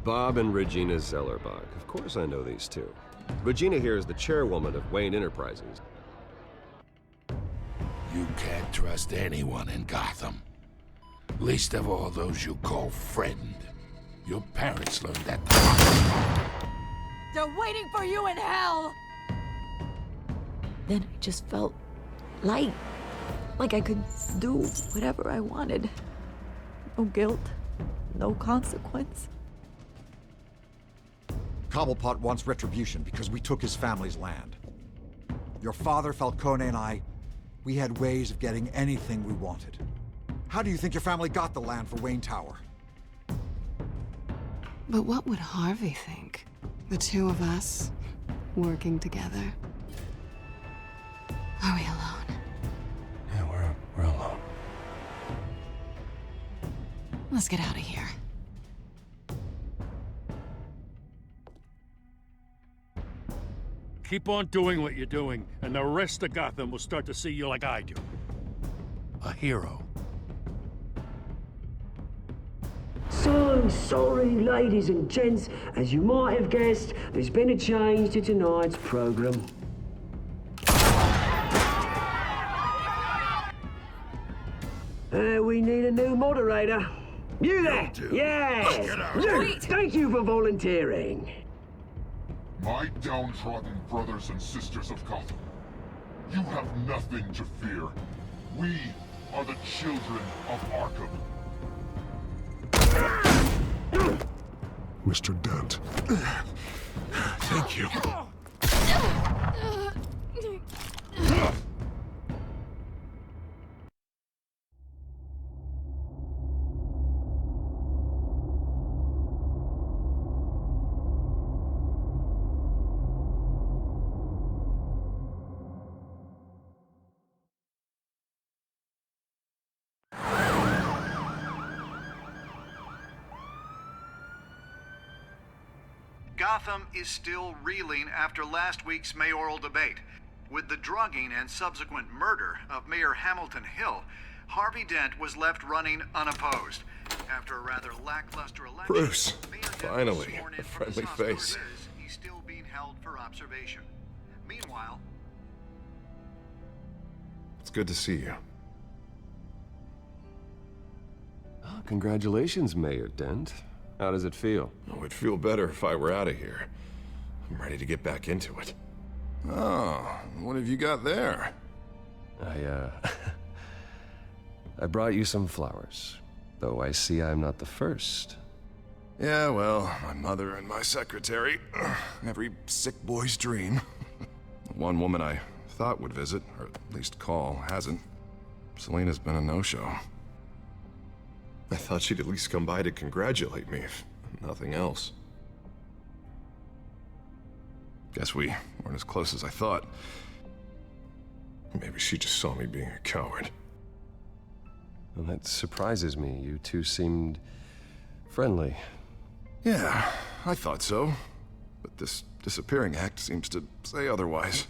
Bob and Regina Zellerbach. Of course I know these two. Regina here is the chairwoman of Wayne Enterprises. You can't trust anyone in Gotham. Least of all those you call friend. Your parents learned that. They're waiting for you in hell! Then I just felt light. Like I could do whatever I wanted. No guilt, no consequence. Cobblepot wants retribution because we took his family's land. Your father, Falcone, and I, we had ways of getting anything we wanted. How do you think your family got the land for Wayne Tower? But what would Harvey think? The two of us, working together. Are we alone? Yeah, we're alone. Let's get out of here. Keep on doing what you're doing, and the rest of Gotham will start to see you like I do. A hero. So sorry, ladies and gents. As you might have guessed, there's been a change to tonight's program. We need a new moderator. You there? Yes! You! Thank you for volunteering. My downtrodden brothers and sisters of Gotham, you have nothing to fear. We are the children of Arkham. Mr. Dent. Thank you. Gotham is still reeling after last week's mayoral debate. With the drugging and subsequent murder of Mayor Hamilton Hill, Harvey Dent was left running unopposed. After a rather lackluster election, Bruce, Mayor Dent was finally, sworn in a for the friendly Sauce face. Cortez. He's still being held for observation. Meanwhile, It's good to see you. Oh, congratulations, Mayor Dent. How does it feel? Oh, it'd feel better if I were out of here. I'm ready to get back into it. Oh, what have you got there? I brought you some flowers. Though I see I'm not the first. Yeah, well, my mother and my secretary. Every sick boy's dream. One woman I thought would visit, or at least call, hasn't. Selena's been a no-show. I thought she'd at least come by to congratulate me, if nothing else. Guess we weren't as close as I thought. Maybe she just saw me being a coward. Well, that surprises me. You two seemed friendly. Yeah, I thought so. But this disappearing act seems to say otherwise.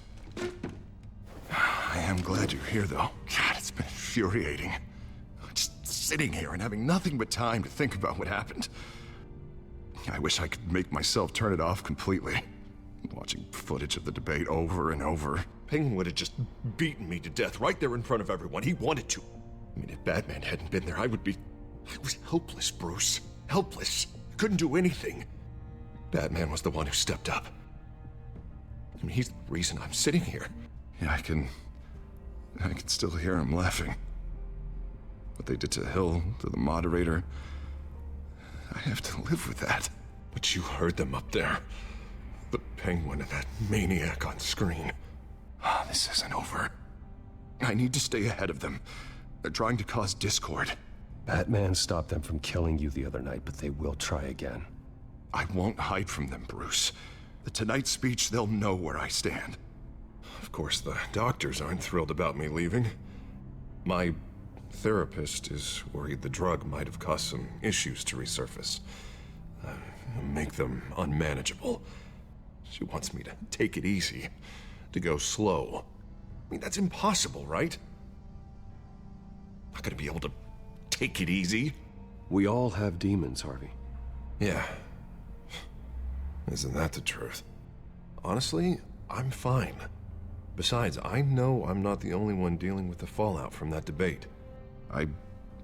I am glad you're here, though. God, it's been infuriating. Just sitting here and having nothing but time to think about what happened. I wish I could make myself turn it off completely. Watching footage of the debate over and over. Penguin would have just beaten me to death right there in front of everyone. He wanted to. I mean, if Batman hadn't been there, I was helpless, Bruce. Helpless. Couldn't do anything. Batman was the one who stepped up. I mean, he's the reason I'm sitting here. Yeah, I can still hear him laughing. What they did to Hill, to the moderator, I have to live with that. But you heard them up there. The Penguin and that maniac on screen. This isn't over. I need to stay ahead of them. They're trying to cause discord. Batman stopped them from killing you the other night, but they will try again. I won't hide from them, Bruce. The Tonight Speech, they'll know where I stand. Of course, the doctors aren't thrilled about me leaving. My therapist is worried the drug might have caused some issues to resurface. Make them unmanageable. She wants me to take it easy, to go slow. I mean, that's impossible, right? Not gonna be able to take it easy. We all have demons, Harvey. Yeah, Isn't that the truth? Honestly, I'm fine. Besides, I know I'm not the only one dealing with the fallout from that debate. I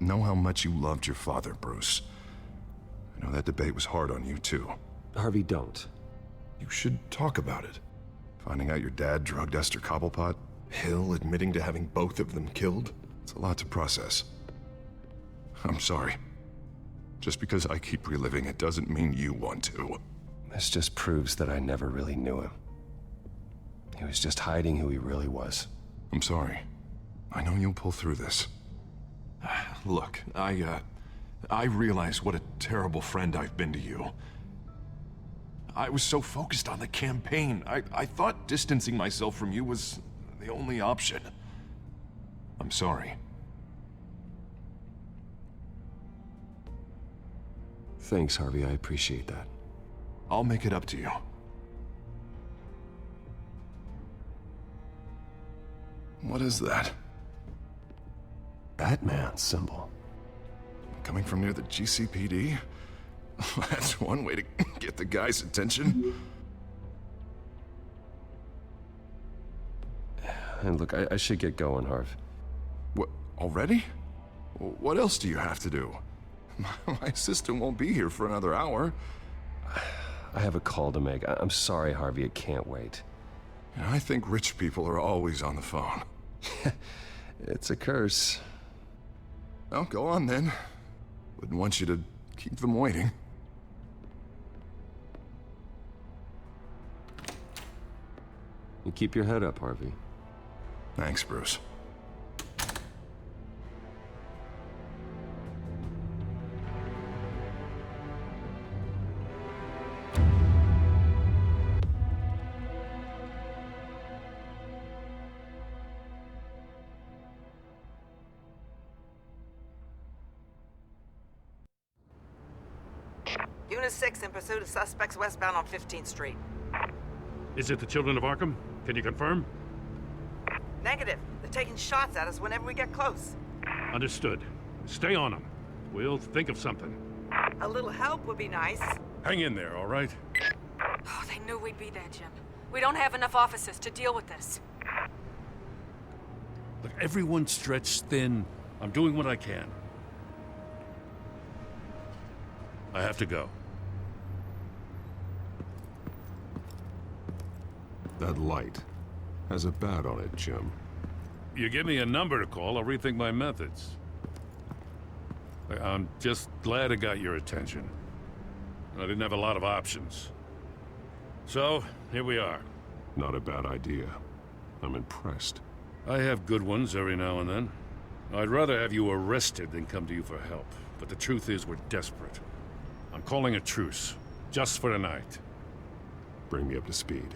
know how much you loved your father, Bruce. I know that debate was hard on you, too. Harvey, don't. You should talk about it. Finding out your dad drugged Esther Cobblepot, Hill admitting to having both of them killed. It's a lot to process. I'm sorry. Just because I keep reliving it doesn't mean you want to. This just proves that I never really knew him. He was just hiding who he really was. I'm sorry. I know you'll pull through this. Look, I realize what a terrible friend I've been to you. I was so focused on the campaign. I thought distancing myself from you was the only option. I'm sorry. Thanks, Harvey. I appreciate that. I'll make it up to you. What is that? Batman's symbol. Coming from near the GCPD? That's one way to get the guy's attention. And look, I should get going, Harv. What, already? What else do you have to do? My assistant won't be here for another hour. I have a call to make. I'm sorry, Harvey, it can't wait. I think rich people are always on the phone. It's a curse. Well, go on then. Wouldn't want you to keep them waiting. You keep your head up, Harvey. Thanks, Bruce. Unit 6 in pursuit of suspects westbound on 15th Street. Is it the Children of Arkham? Can you confirm? Negative. They're taking shots at us whenever we get close. Understood. Stay on them. We'll think of something. A little help would be nice. Hang in there, all right? Oh, they knew we'd be there, Jim. We don't have enough officers to deal with this. Look, everyone's stretched thin. I'm doing what I can. I have to go. That light has a bat on it, Jim. You give me a number to call, I'll rethink my methods. I'm just glad I got your attention. I didn't have a lot of options. So, here we are. Not a bad idea. I'm impressed. I have good ones every now and then. I'd rather have you arrested than come to you for help. But the truth is, we're desperate. I'm calling a truce, just for tonight. Bring me up to speed.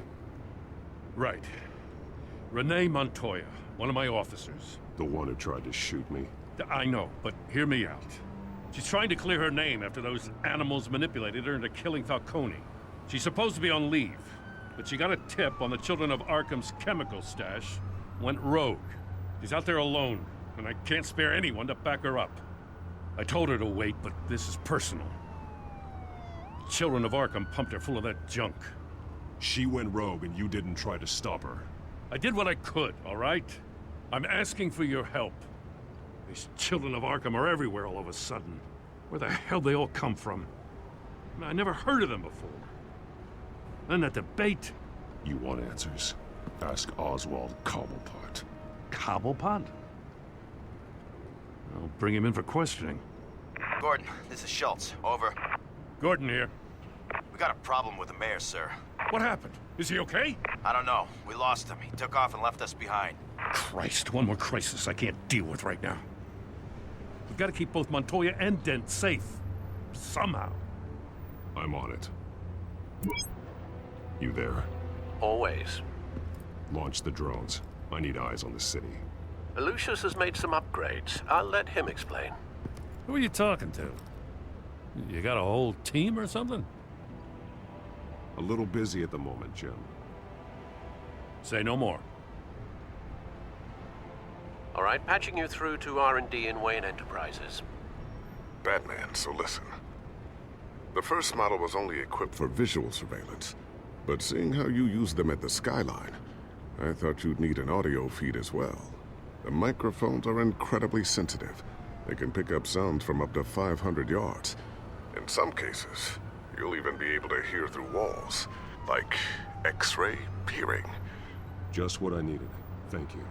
Right. Renee Montoya, one of my officers. The one who tried to shoot me? I know, but hear me out. She's trying to clear her name after those animals manipulated her into killing Falcone. She's supposed to be on leave, but she got a tip on the Children of Arkham's chemical stash, went rogue. She's out there alone, and I can't spare anyone to back her up. I told her to wait, but this is personal. The Children of Arkham pumped her full of that junk. She went rogue and you didn't try to stop her. I did what I could, all right? I'm asking for your help. These Children of Arkham are everywhere all of a sudden. Where the hell they all come from? I never heard of them before. Then that debate. You want answers? Ask Oswald Cobblepot. Cobblepot? I'll bring him in for questioning. Gordon, this is Schultz. Over. Gordon here. We got a problem with the mayor, sir. What happened? Is he okay? I don't know. We lost him. He took off and left us behind. Christ, one more crisis I can't deal with right now. We've got to keep both Montoya and Dent safe. Somehow. I'm on it. You there? Always. Launch the drones. I need eyes on the city. Lucius has made some upgrades. I'll let him explain. Who are you talking to? You got a whole team or something? A little busy at the moment, Jim. Say no more. All right, patching you through to R&D in Wayne Enterprises. Batman, so listen. The first model was only equipped for visual surveillance, but seeing how you use them at the skyline, I thought you'd need an audio feed as well. The microphones are incredibly sensitive. They can pick up sounds from up to 500 yards. In some cases, you'll even be able to hear through walls, like X-ray peering. Just what I needed. Thank you.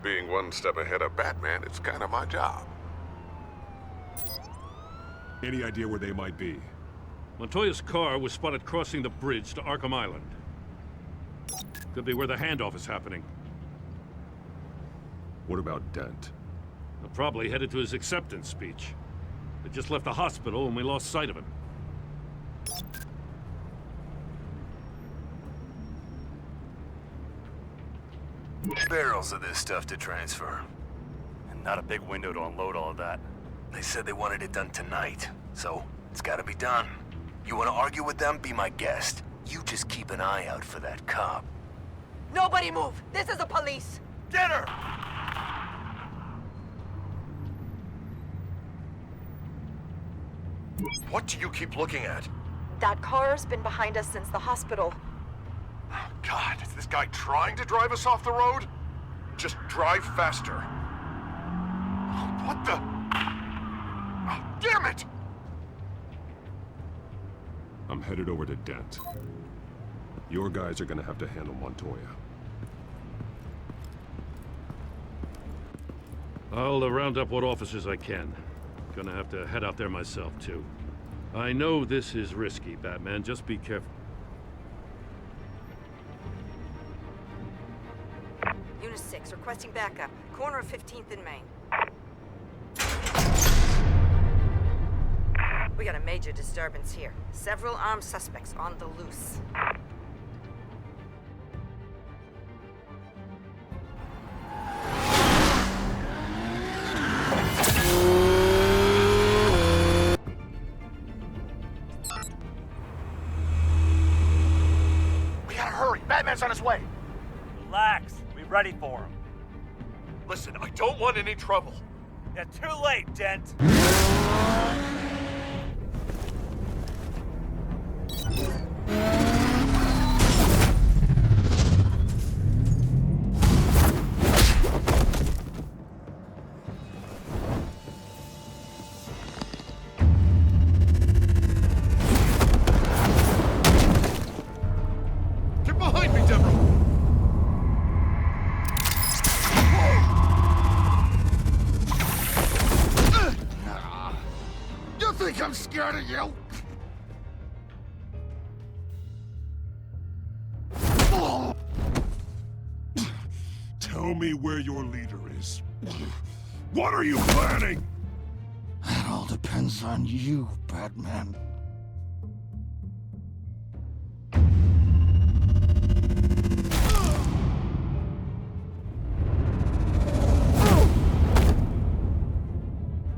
Being one step ahead of Batman, it's kind of my job. Any idea where they might be? Montoya's car was spotted crossing the bridge to Arkham Island. Could be where the handoff is happening. What about Dent? They're probably headed to his acceptance speech. They just left the hospital and we lost sight of him. Barrels of this stuff to transfer. And not a big window to unload all of that. They said they wanted it done tonight, so it's gotta be done. You wanna argue with them? Be my guest. You just keep an eye out for that cop. Nobody move! This is the police! Get her! What do you keep looking at? That car's been behind us since the hospital. God, is this guy trying to drive us off the road? Just drive faster. What the? Oh, damn it! I'm headed over to Dent. Your guys are gonna have to handle Montoya. I'll round up what officers I can. Gonna have to head out there myself, too. I know this is risky, Batman. Just be careful. Unit 6, requesting backup. Corner of 15th and Main. We got a major disturbance here. Several armed suspects on the loose. We gotta hurry. Batman's on his way. Relax. We're ready for him. Listen, I don't want any trouble. Yeah, too late, Dent. Get behind me, Deborah! You think I'm scared of you? Tell me where your leader is. What are you planning? That all depends on you, Batman.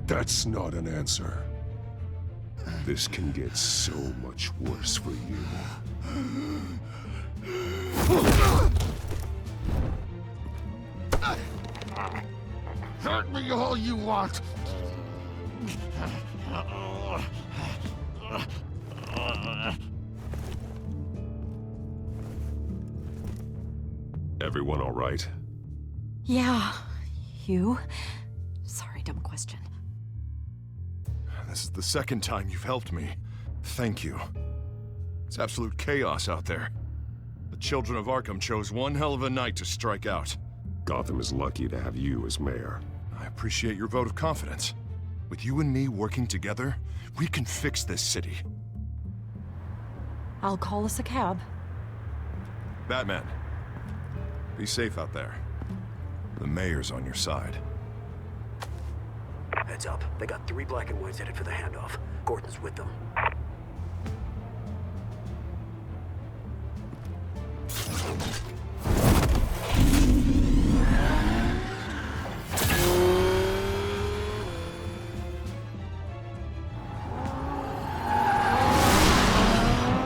That's not an answer. This can get so much worse for you. Hurt me all you want. Everyone all right? Yeah. You? Sorry, dumb question. This is the second time you've helped me. Thank you. It's absolute chaos out there. The children of Arkham chose one hell of a night to strike out. Gotham is lucky to have you as mayor. I appreciate your vote of confidence. With you and me working together, we can fix this city. I'll call us a cab. Batman, be safe out there. The mayor's on your side. Heads up. They got 3 black and whites headed for the handoff. Gordon's with them.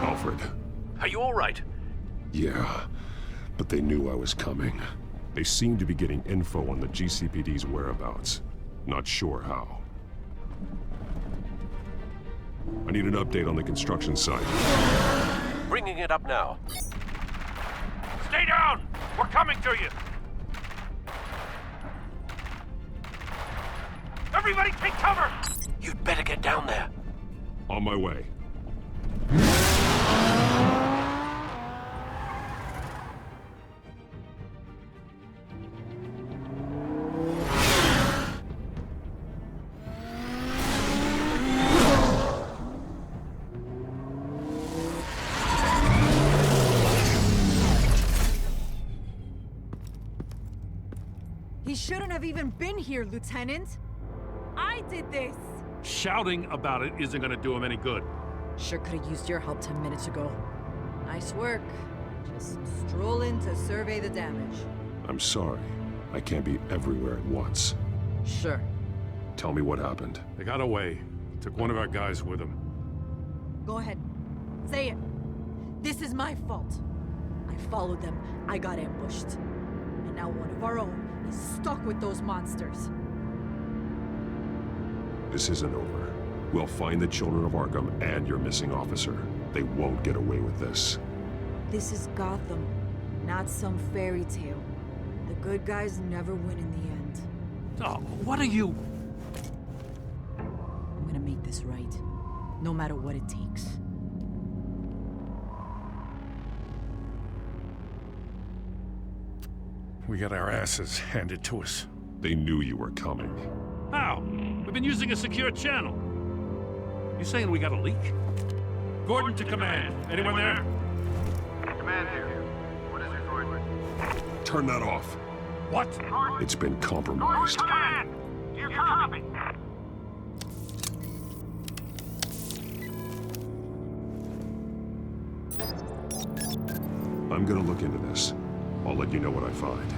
Alfred. Are you all right? Yeah, but they knew I was coming. They seemed to be getting info on the GCPD's whereabouts. Not sure how. I need an update on the construction site. Bringing it up now. Stay down! We're coming to you! Everybody take cover! You'd better get down there. On my way. He shouldn't have even been here, Lieutenant. I did this. Shouting about it isn't gonna do him any good. Sure could have used your help 10 minutes ago. Nice work. Just stroll in to survey the damage. I'm sorry. I can't be everywhere at once. Sure. Tell me what happened. They got away. Took one of our guys with them. Go ahead. Say it. This is my fault. I followed them. I got ambushed. And now one of our own is stuck with those monsters. This isn't over. We'll find the children of Arkham and your missing officer. They won't get away with this. This is Gotham, not some fairy tale. The good guys never win in the end. Oh, what are you? I'm gonna make this right, no matter what it takes. We got our asses handed to us. They knew you were coming. How? We've been using a secure channel. You saying we got a leak? Gordon to command. Anyone there? Command here. What is it, Gordon? Turn that off. What? It's been compromised. Command! Do you copy? I'm gonna look into this. I'll let you know what I find.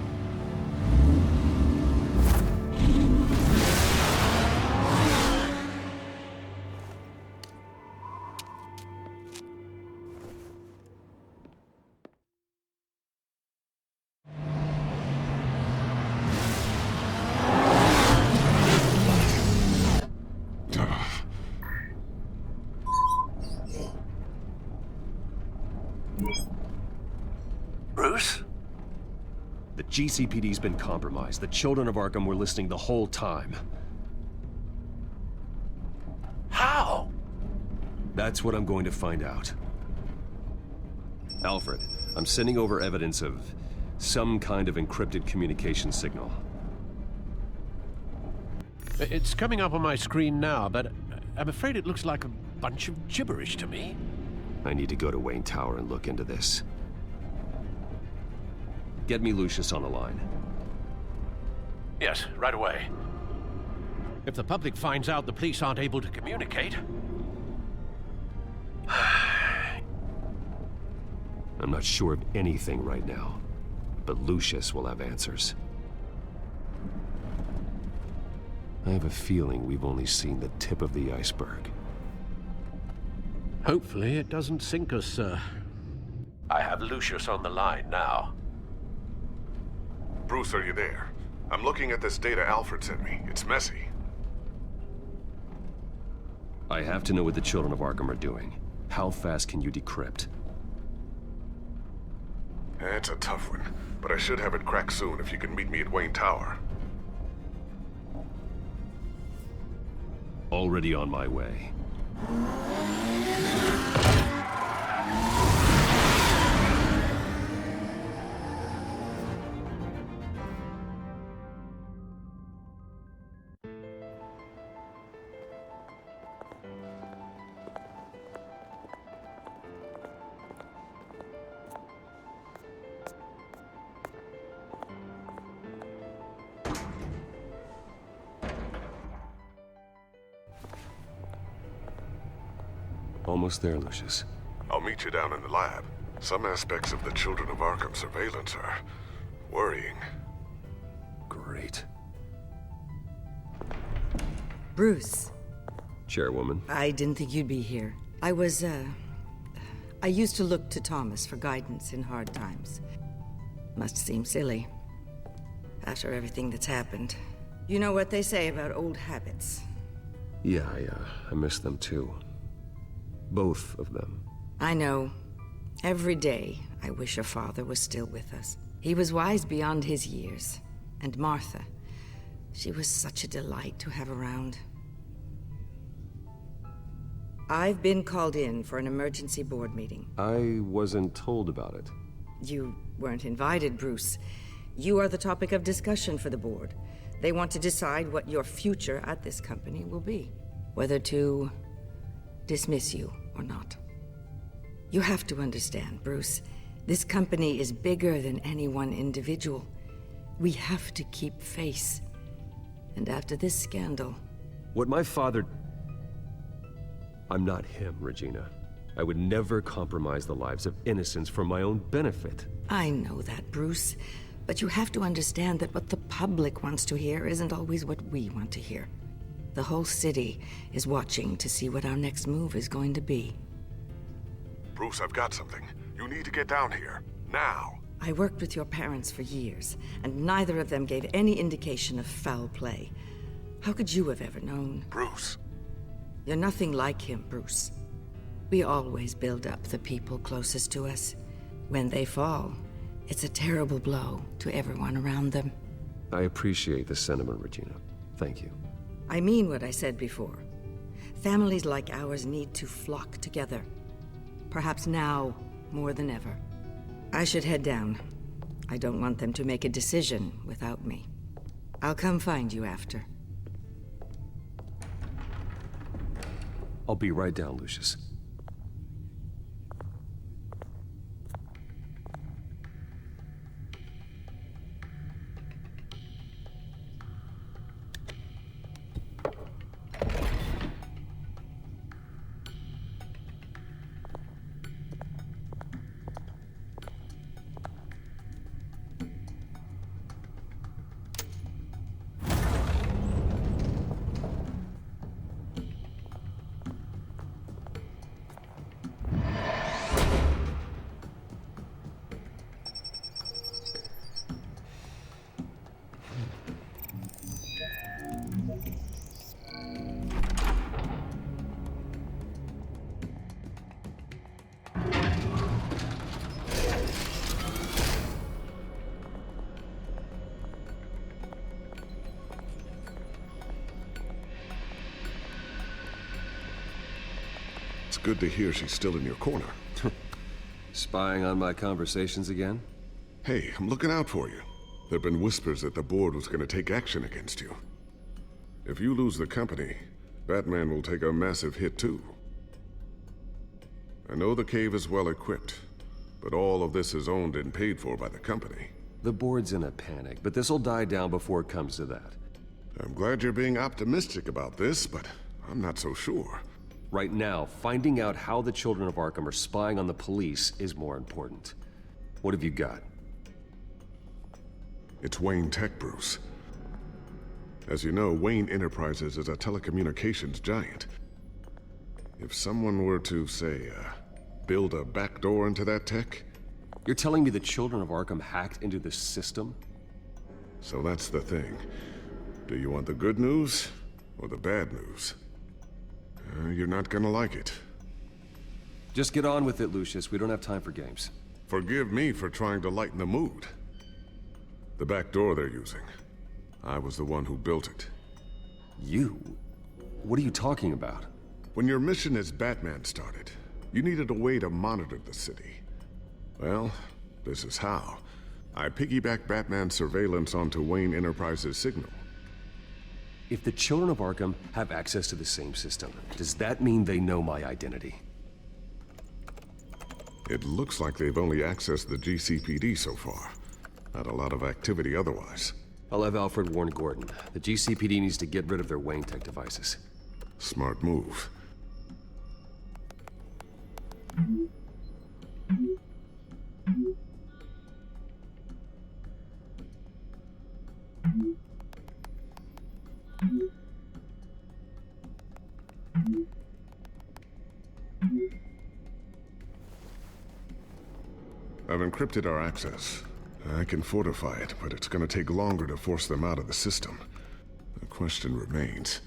Bruce? The GCPD's been compromised. The children of Arkham were listening the whole time. How? That's what I'm going to find out. Alfred, I'm sending over evidence of some kind of encrypted communication signal. It's coming up on my screen now, but I'm afraid it looks like a bunch of gibberish to me. I need to go to Wayne Tower and look into this. Get me Lucius on the line. Yes, right away. If the public finds out the police aren't able to communicate... I'm not sure of anything right now, but Lucius will have answers. I have a feeling we've only seen the tip of the iceberg. Hopefully it doesn't sink us, sir. I have Lucius on the line now. Bruce, are you there? I'm looking at this data Alfred sent me. It's messy. I have to know what the children of Arkham are doing. How fast can you decrypt? It's a tough one, but I should have it cracked soon if you can meet me at Wayne Tower. Already on my way. Almost there, Lucius. I'll meet you down in the lab. Some aspects of the Children of Arkham surveillance are worrying. Great. Bruce. Chairwoman. I didn't think you'd be here. I used to look to Thomas for guidance in hard times. Must seem silly. After everything that's happened. You know what they say about old habits. Yeah, I miss them too. Both of them. I know. Every day, I wish your father was still with us. He was wise beyond his years. And Martha, she was such a delight to have around. I've been called in for an emergency board meeting. I wasn't told about it. You weren't invited, Bruce. You are the topic of discussion for the board. They want to decide what your future at this company will be. Whether to dismiss you or not. You have to understand, Bruce. This company is bigger than any one individual. We have to keep face. And after this scandal... What my father... I'm not him, Regina. I would never compromise the lives of innocents for my own benefit. I know that, Bruce. But you have to understand that what the public wants to hear isn't always what we want to hear. The whole city is watching to see what our next move is going to be. Bruce, I've got something. You need to get down here. Now. I worked with your parents for years, and neither of them gave any indication of foul play. How could you have ever known? Bruce. You're nothing like him, Bruce. We always build up the people closest to us. When they fall, it's a terrible blow to everyone around them. I appreciate the sentiment, Regina. Thank you. I mean what I said before. Families like ours need to flock together. Perhaps now, more than ever. I should head down. I don't want them to make a decision without me. I'll come find you after. I'll be right down, Lucius. It's good to hear she's still in your corner. Spying on my conversations again? Hey, I'm looking out for you. There've been whispers that the board was going to take action against you. If you lose the company, Batman will take a massive hit too. I know the cave is well equipped, but all of this is owned and paid for by the company. The board's in a panic, but this'll die down before it comes to that. I'm glad you're being optimistic about this, but I'm not so sure. Right now, finding out how the children of Arkham are spying on the police is more important. What have you got? It's Wayne Tech, Bruce. As you know, Wayne Enterprises is a telecommunications giant. If someone were to, say, build a backdoor into that tech... You're telling me the children of Arkham hacked into the system? So that's the thing. Do you want the good news or the bad news? You're not gonna like it. Just get on with it, Lucius. We don't have time for games. Forgive me for trying to lighten the mood. The back door they're using. I was the one who built it. You? What are you talking about? When your mission as Batman started, you needed a way to monitor the city. Well, this is how. I piggybacked Batman's surveillance onto Wayne Enterprises' signal. If the children of Arkham have access to the same system, does that mean they know my identity? It looks like they've only accessed the GCPD so far. Not a lot of activity otherwise. I'll have Alfred warn Gordon. The GCPD needs to get rid of their Wayne Tech devices. Smart move. I've encrypted our access. I can fortify it, but it's gonna take longer to force them out of the system. The question remains,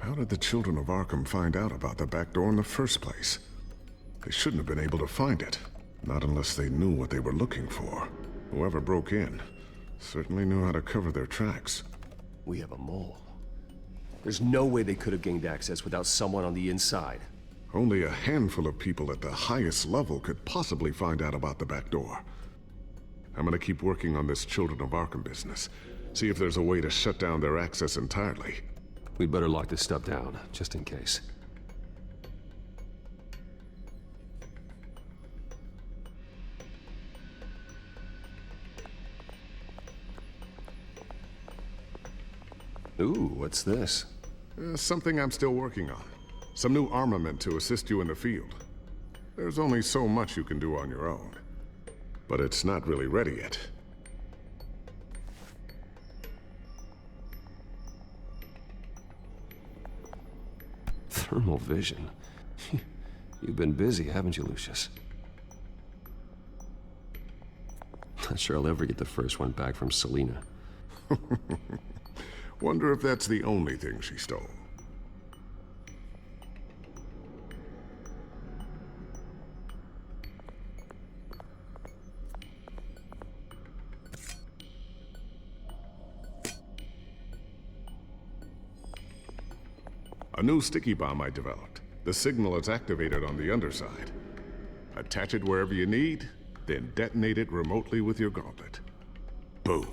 How did the children of Arkham find out about the back door in the first place? They shouldn't have been able to find it. Not unless they knew what they were looking for. Whoever broke in certainly knew how to cover their tracks. We have a mole. There's no way they could have gained access without someone on the inside. Only a handful of people at the highest level could possibly find out about the back door. I'm gonna keep working on this Children of Arkham business. See if there's a way to shut down their access entirely. We'd better lock this stuff down, just in case. Ooh, what's this? Something I'm still working on. Some new armament to assist you in the field. There's only so much you can do on your own. But it's not really ready yet. Thermal vision. You've been busy, haven't you, Lucius? Not sure I'll ever get the first one back from Selina. Wonder if that's the only thing she stole. A new sticky bomb I developed. The signal is activated on the underside. Attach it wherever you need, then detonate it remotely with your gauntlet. Boom.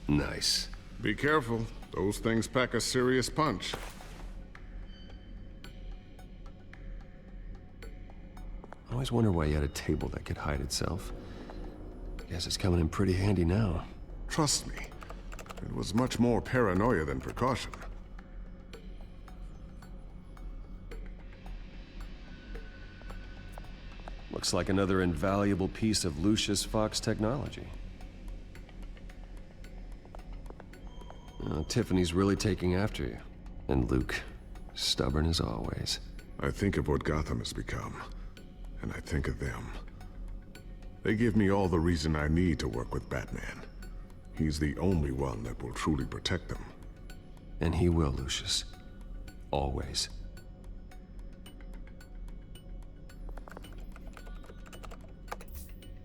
Nice. Be careful. Those things pack a serious punch. I always wonder why you had a table that could hide itself. Guess it's coming in pretty handy now. Trust me, it was much more paranoia than precaution. Looks like another invaluable piece of Lucius Fox technology. Tiffany's really taking after you. And Luke, stubborn as always. I think of what Gotham has become, and I think of them. They give me all the reason I need to work with Batman. He's the only one that will truly protect them. And he will, Lucius. Always.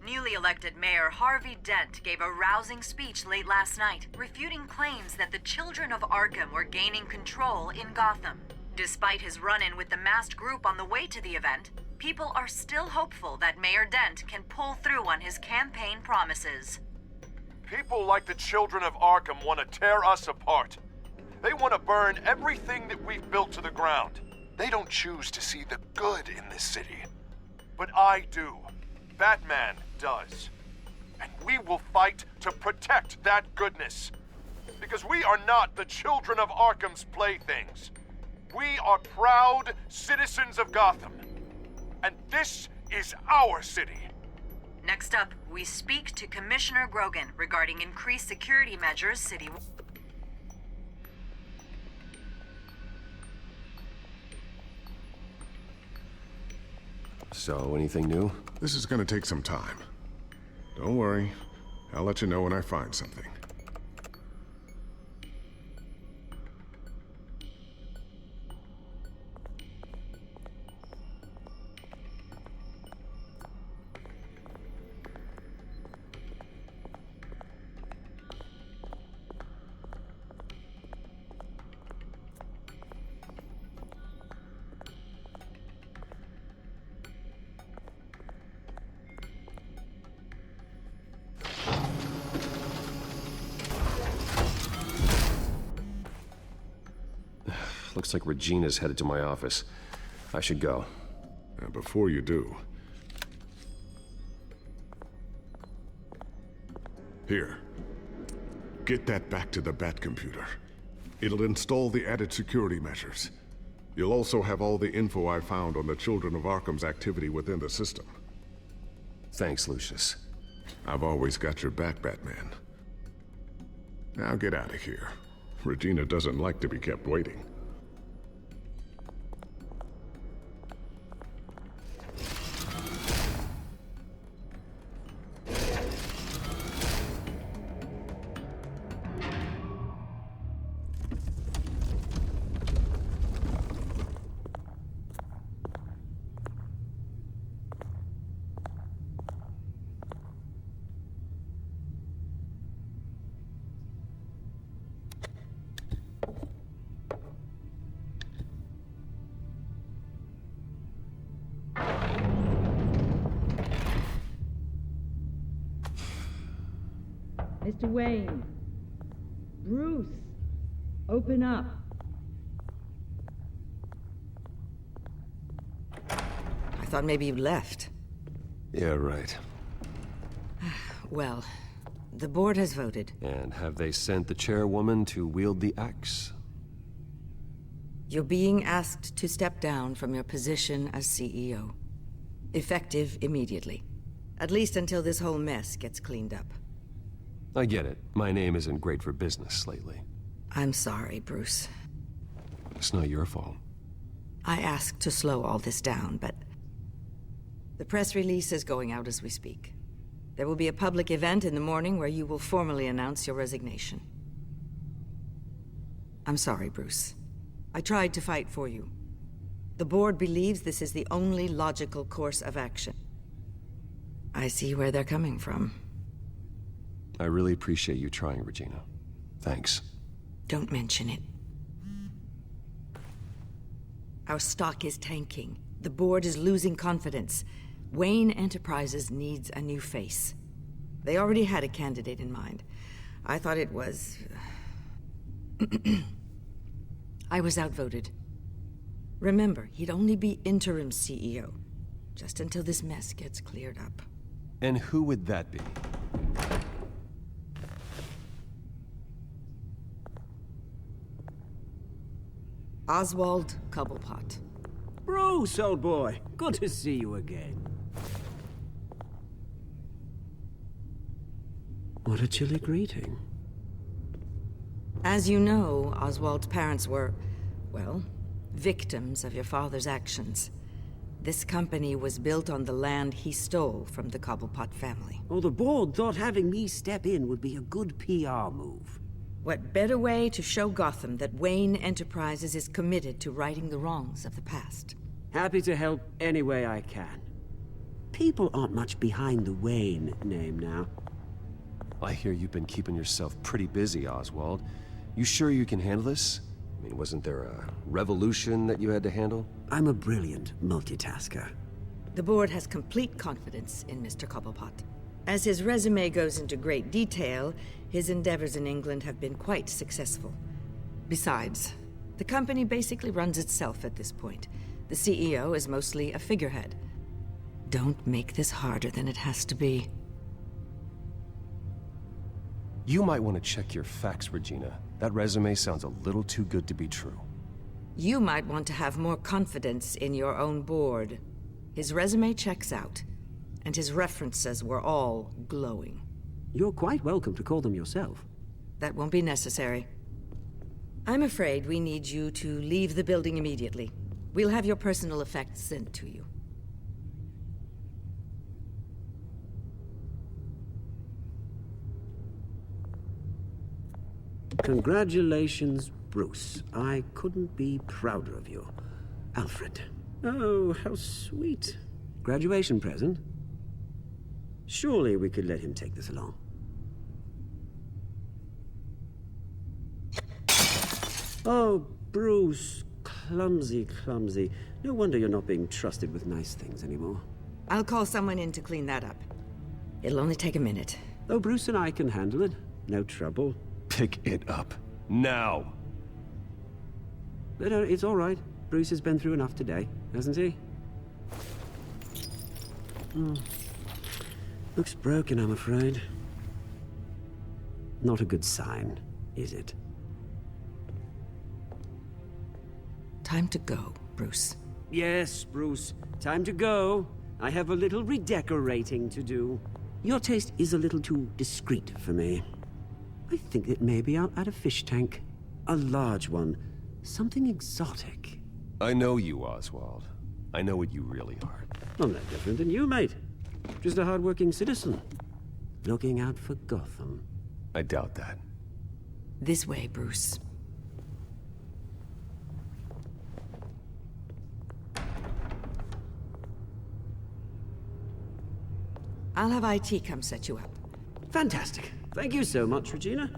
Newly elected Mayor Harvey Dent gave a rousing speech late last night, refuting claims that the children of Arkham were gaining control in Gotham. Despite his run-in with the masked group on the way to the event, people are still hopeful that Mayor Dent can pull through on his campaign promises. People like the children of Arkham want to tear us apart. They want to burn everything that we've built to the ground. They don't choose to see the good in this city. But I do. Batman does. And we will fight to protect that goodness. Because we are not the children of Arkham's playthings. We are proud citizens of Gotham. And this is our city. Next up, we speak to Commissioner Grogan regarding increased security measures citywide. So, anything new? This is gonna take some time. Don't worry. I'll let you know when I find something. Looks like Regina's headed to my office. I should go. Before you do... Here. Get that back to the Batcomputer. It'll install the added security measures. You'll also have all the info I found on the Children of Arkham's activity within the system. Thanks, Lucius. I've always got your back, Batman. Now get out of here. Regina doesn't like to be kept waiting. Mr. Wayne. Bruce, open up. I thought maybe you left. Yeah, right. Well, the board has voted. And have they sent the chairwoman to wield the axe? You're being asked to step down from your position as CEO. Effective immediately. At least until this whole mess gets cleaned up. I get it. My name isn't great for business lately. I'm sorry, Bruce. It's not your fault. I asked to slow all this down, but the press release is going out as we speak. There will be a public event in the morning where you will formally announce your resignation. I'm sorry, Bruce. I tried to fight for you. The board believes this is the only logical course of action. I see where they're coming from. I really appreciate you trying, Regina. Thanks. Don't mention it. Our stock is tanking. The board is losing confidence. Wayne Enterprises needs a new face. They already had a candidate in mind. I thought it was... I was outvoted. Remember, he'd only be interim CEO, just until this mess gets cleared up. And who would that be? Oswald Cobblepot. Bruce, old boy. Good to see you again. What a chilly greeting. As you know, Oswald's parents were, well, victims of your father's actions. This company was built on the land he stole from the Cobblepot family. Oh, the board thought having me step in would be a good PR move. What better way to show Gotham that Wayne Enterprises is committed to righting the wrongs of the past? Happy to help any way I can. People aren't much behind the Wayne name now. I hear you've been keeping yourself pretty busy, Oswald. You sure you can handle this? I mean, wasn't there a revolution that you had to handle? I'm a brilliant multitasker. The board has complete confidence in Mr. Cobblepot. As his resume goes into great detail, his endeavors in England have been quite successful. Besides, the company basically runs itself at this point. The CEO is mostly a figurehead. Don't make this harder than it has to be. You might want to check your facts, Regina. That resume sounds a little too good to be true. You might want to have more confidence in your own board. His resume checks out, and his references were all glowing. You're quite welcome to call them yourself. That won't be necessary. I'm afraid we need you to leave the building immediately. We'll have your personal effects sent to you. Congratulations, Bruce. I couldn't be prouder of you. Alfred. Oh, how sweet. Graduation present? Surely we could let him take this along. Oh, Bruce. Clumsy, clumsy. No wonder you're not being trusted with nice things anymore. I'll call someone in to clean that up. It'll only take a minute. Oh, Bruce and I can handle it. No trouble. Pick it up. Now! But it's all right. Bruce has been through enough today, hasn't he? Looks broken, I'm afraid. Not a good sign, is it? Time to go, Bruce. Yes, Bruce. Time to go. I have a little redecorating to do. Your taste is a little too discreet for me. I think that maybe I'll add a fish tank. A large one. Something exotic. I know you, Oswald. I know what you really are. I'm no different than you, mate. Just a hard-working citizen. Looking out for Gotham. I doubt that. This way, Bruce. I'll have IT come set you up. Fantastic. Thank you so much, Regina.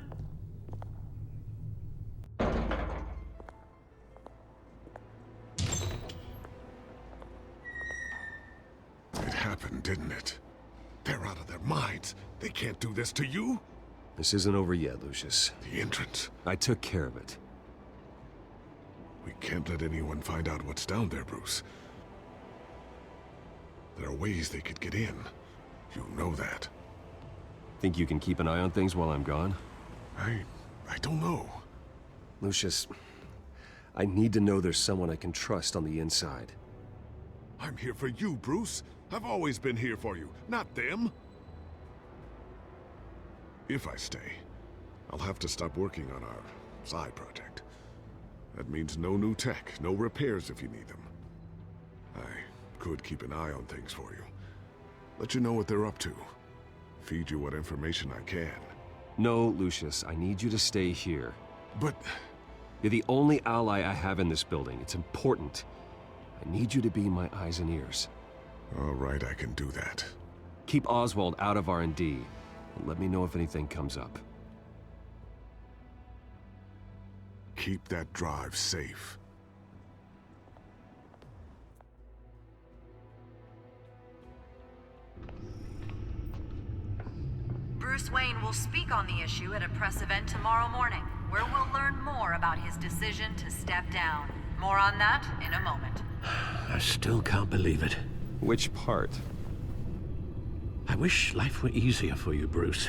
It happened, didn't it? They're out of their minds. They can't do this to you. This isn't over yet, Lucius. The entrance. I took care of it. We can't let anyone find out what's down there, Bruce. There are ways they could get in. You know that. Think you can keep an eye on things while I'm gone? I don't know. Lucius, I need to know there's someone I can trust on the inside. I'm here for you, Bruce. I've always been here for you, not them. If I stay, I'll have to stop working on our side project. That means no new tech, no repairs if you need them. I could keep an eye on things for you. Let you know what they're up to. Feed you what information I can. No, Lucius, I need you to stay here. But... You're the only ally I have in this building. It's important. I need you to be my eyes and ears. All right, I can do that. Keep Oswald out of R&D, and let me know if anything comes up. Keep that drive safe. Bruce Wayne will speak on the issue at a press event tomorrow morning, where we'll learn more about his decision to step down. More on that in a moment. I still can't believe it. Which part? I wish life were easier for you, Bruce.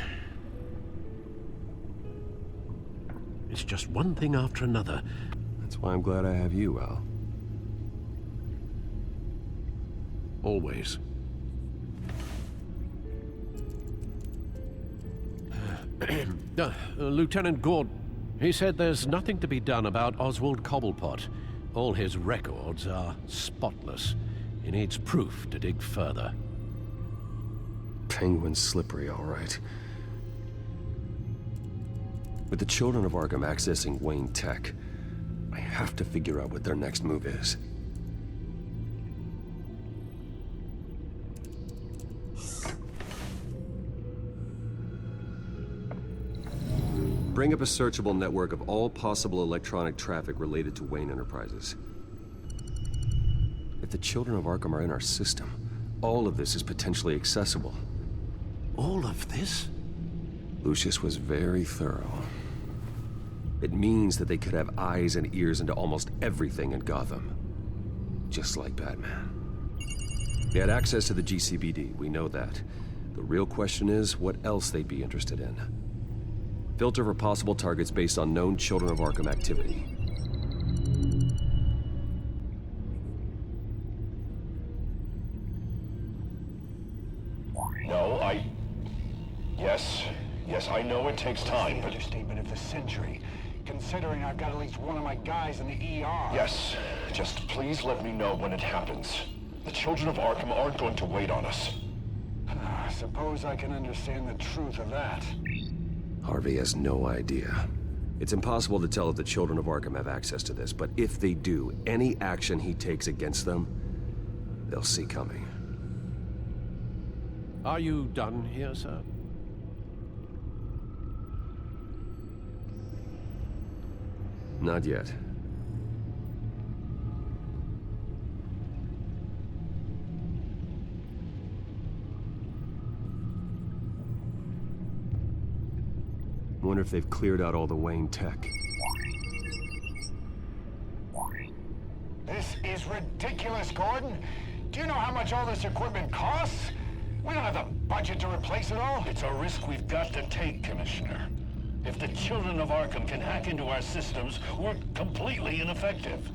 It's just one thing after another. That's why I'm glad I have you, Al. Always. Lieutenant Gordon, he said there's nothing to be done about Oswald Cobblepot. All his records are spotless. He needs proof to dig further. Penguin's slippery, all right. With the children of Arkham accessing Wayne Tech, I have to figure out what their next move is. Bring up a searchable network of all possible electronic traffic related to Wayne Enterprises. If the children of Arkham are in our system, all of this is potentially accessible. All of this? Lucius was very thorough. It means that they could have eyes and ears into almost everything in Gotham. Just like Batman. They had access to the GCPD, we know that. The real question is, what else they'd be interested in. Filter for possible targets based on known Children of Arkham activity. No, Yes, I know it takes time, but... Understatement of the century, considering I've got at least one of my guys in the ER. Yes, just please let me know when it happens. The Children of Arkham aren't going to wait on us. I suppose I can understand the truth of that. Harvey has no idea. It's impossible to tell if the Children of Arkham have access to this, but if they do, any action he takes against them, they'll see coming. Are you done here, sir? Not yet. Wonder if they've cleared out all the Wayne tech. This is ridiculous, Gordon. Do you know how much all this equipment costs? We don't have the budget to replace it all. It's a risk we've got to take, Commissioner. If the Children of Arkham can hack into our systems, we're completely ineffective.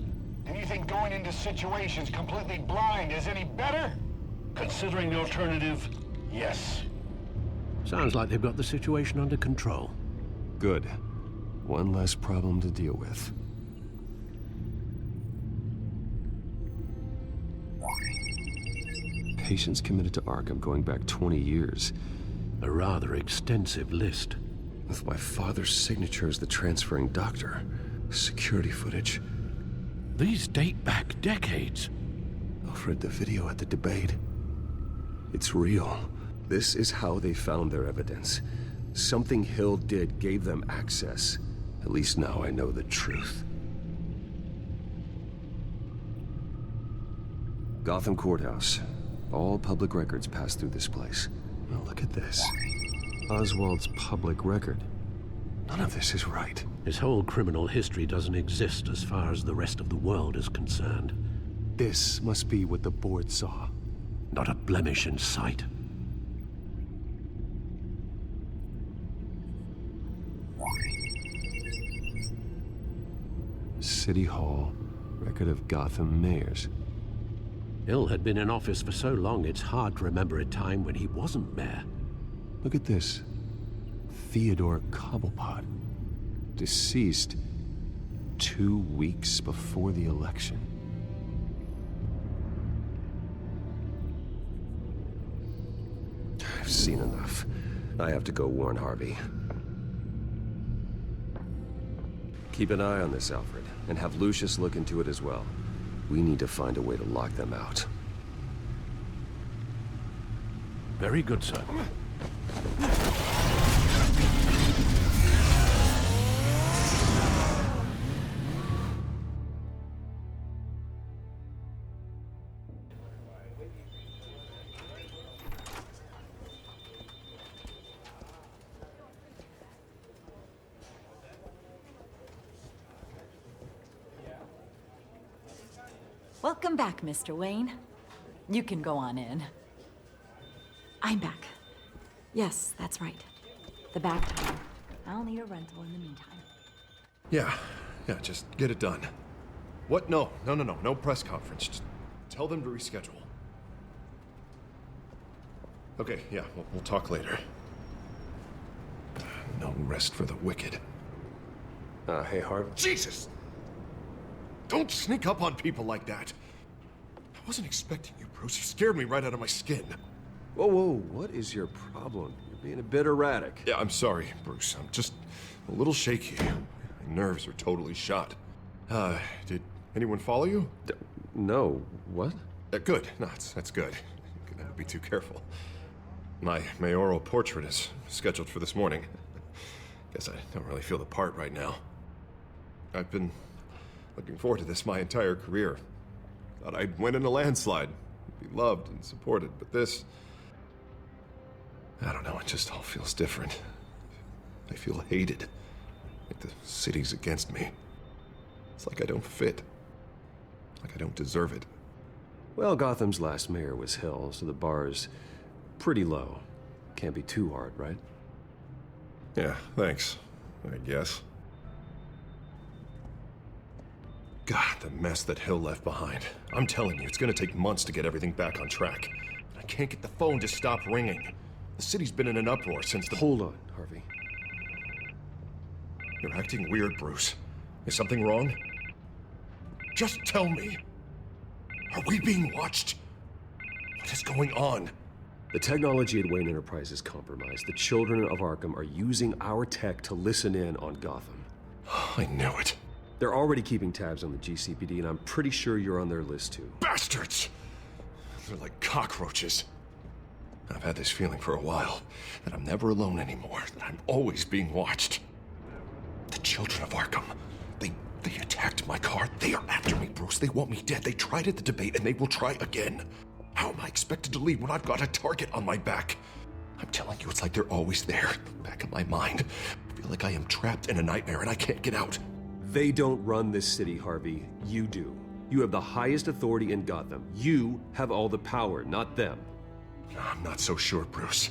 And you think going into situations completely blind is any better? Considering the alternative, yes. Sounds like they've got the situation under control. Good. One less problem to deal with. Patients committed to Arkham going back 20 years. A rather extensive list. With my father's signature as the transferring doctor. Security footage. These date back decades. I've read the video at the debate. It's real. This is how they found their evidence. Something Hill did gave them access. At least now I know the truth. Gotham Courthouse. All public records pass through this place. Now look at this. Oswald's public record. None of this is right. His whole criminal history doesn't exist as far as the rest of the world is concerned. This must be what the board saw. Not a blemish in sight. City Hall, record of Gotham mayors. Hill had been in office for so long, it's hard to remember a time when he wasn't mayor. Look at this. Theodore Cobblepot. Deceased 2 weeks before the election. I've seen enough. I have to go warn Harvey. Keep an eye on this, Alfred, and have Lucius look into it as well. We need to find a way to lock them out. Very good, sir. Welcome back, Mr. Wayne. You can go on in. I'm back. Yes, that's right. The back time. I'll need a rental in the meantime. Yeah, just get it done. What? No press conference. Just tell them to reschedule. Okay, yeah, we'll talk later. No rest for the wicked. Hey, Harvey. Jesus! Don't sneak up on people like that. I wasn't expecting you, Bruce. You scared me right out of my skin. Whoa, what is your problem? You're being a bit erratic. Yeah, I'm sorry, Bruce. I'm just a little shaky. My nerves are totally shot. Did anyone follow you? No. What? Good. No, that's good. Could never be too careful. My mayoral portrait is scheduled for this morning. Guess I don't really feel the part right now. I've been looking forward to this my entire career. Thought I'd win in a landslide, be loved and supported, but this... I don't know, it just all feels different. I feel hated. Like the city's against me. It's like I don't fit. Like I don't deserve it. Well, Gotham's last mayor was Hill, so the bar's pretty low. Can't be too hard, right? Yeah, thanks, I guess. God, the mess that Hill left behind. I'm telling you, it's gonna take months to get everything back on track. I can't get the phone to stop ringing. The city's been in an uproar since the... Hold on, Harvey. You're acting weird, Bruce. Is something wrong? Just tell me. Are we being watched? What is going on? The technology at Wayne Enterprise is compromised. The children of Arkham are using our tech to listen in on Gotham. I knew it. They're already keeping tabs on the GCPD, and I'm pretty sure you're on their list, too. Bastards! They're like cockroaches. I've had this feeling for a while, that I'm never alone anymore, that I'm always being watched. The children of Arkham, they attacked my car. They are after me, Bruce. They want me dead. They tried at the debate, and they will try again. How am I expected to leave when I've got a target on my back? I'm telling you, it's like they're always there, back of my mind. I feel like I am trapped in a nightmare, and I can't get out. They don't run this city, Harvey. You do. You have the highest authority in Gotham. You have all the power, not them. I'm not so sure, Bruce.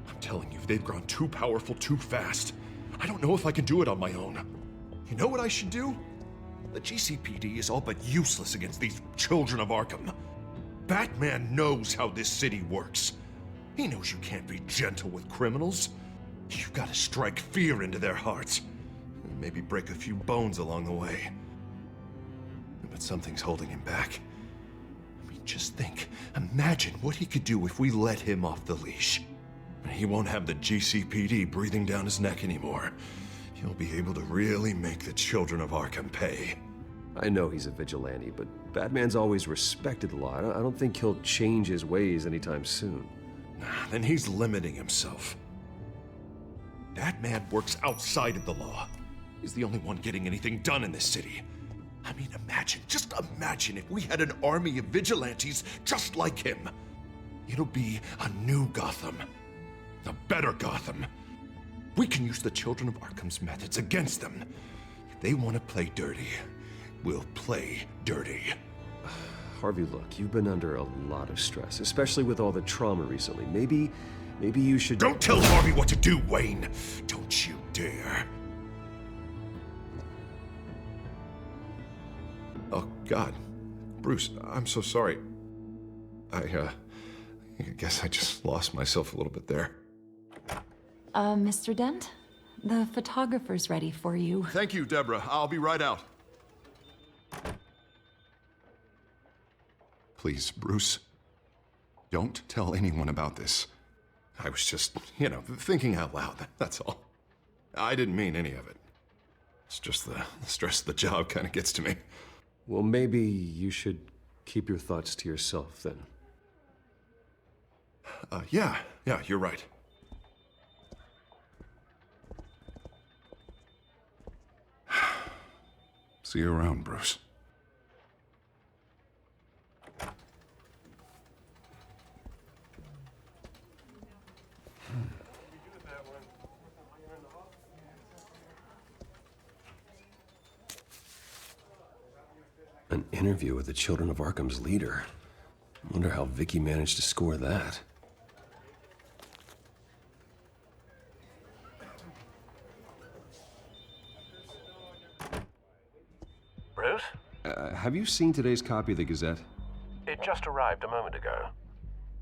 I'm telling you, they've grown too powerful too fast. I don't know if I can do it on my own. You know what I should do? The GCPD is all but useless against these children of Arkham. Batman knows how this city works. He knows you can't be gentle with criminals. You've got to strike fear into their hearts. And maybe break a few bones along the way. But something's holding him back. I mean, just think. Imagine what he could do if we let him off the leash. He won't have the GCPD breathing down his neck anymore. He'll be able to really make the children of Arkham pay. I know he's a vigilante, but Batman's always respected the law. I don't think he'll change his ways anytime soon. Then he's limiting himself. That man works outside of the law. He's the only one getting anything done in this city. I mean, just imagine if we had an army of vigilantes just like him. It'll be a new Gotham. A better Gotham. We can use the Children of Arkham's methods against them. If they want to play dirty, we'll play dirty. Harvey, look, you've been under a lot of stress, especially with all the trauma recently. Maybe you should... Don't tell Harvey what to do, Wayne! Don't you dare. Oh, God. Bruce, I'm so sorry. I guess I just lost myself a little bit there. Mr. Dent? The photographer's ready for you. Thank you, Deborah. I'll be right out. Please, Bruce, don't tell anyone about this. I was just, thinking out loud, that's all. I didn't mean any of it. It's just the stress of the job kind of gets to me. Well, maybe you should keep your thoughts to yourself, then. Yeah, you're right. See you around, Bruce. An interview with the Children of Arkham's leader. I wonder how Vicky managed to score that. Bruce? Have you seen today's copy of the Gazette? It just arrived a moment ago.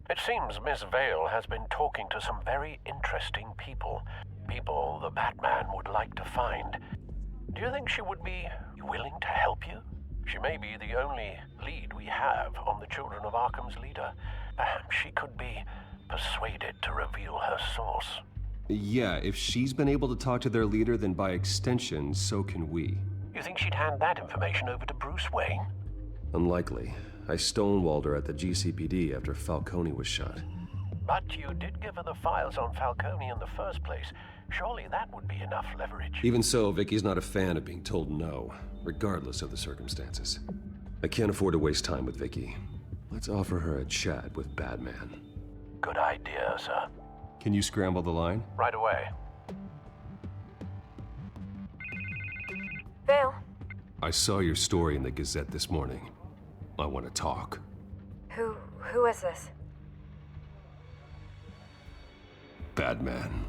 It seems Miss Vale has been talking to some very interesting people. People the Batman would like to find. Do you think she would be willing to help you? She may be the only lead we have on the Children of Arkham's leader. Perhaps she could be persuaded to reveal her source. Yeah, if she's been able to talk to their leader, then by extension, so can we. You think she'd hand that information over to Bruce Wayne? Unlikely. I stonewalled her at the GCPD after Falcone was shot. But you did give her the files on Falcone in the first place. Surely that would be enough leverage. Even so, Vicky's not a fan of being told no, regardless of the circumstances. I can't afford to waste time with Vicky. Let's offer her a chat with Batman. Good idea, sir. Can you scramble the line? Right away. Vale. I saw your story in the Gazette this morning. I want to talk. Who is this? Batman.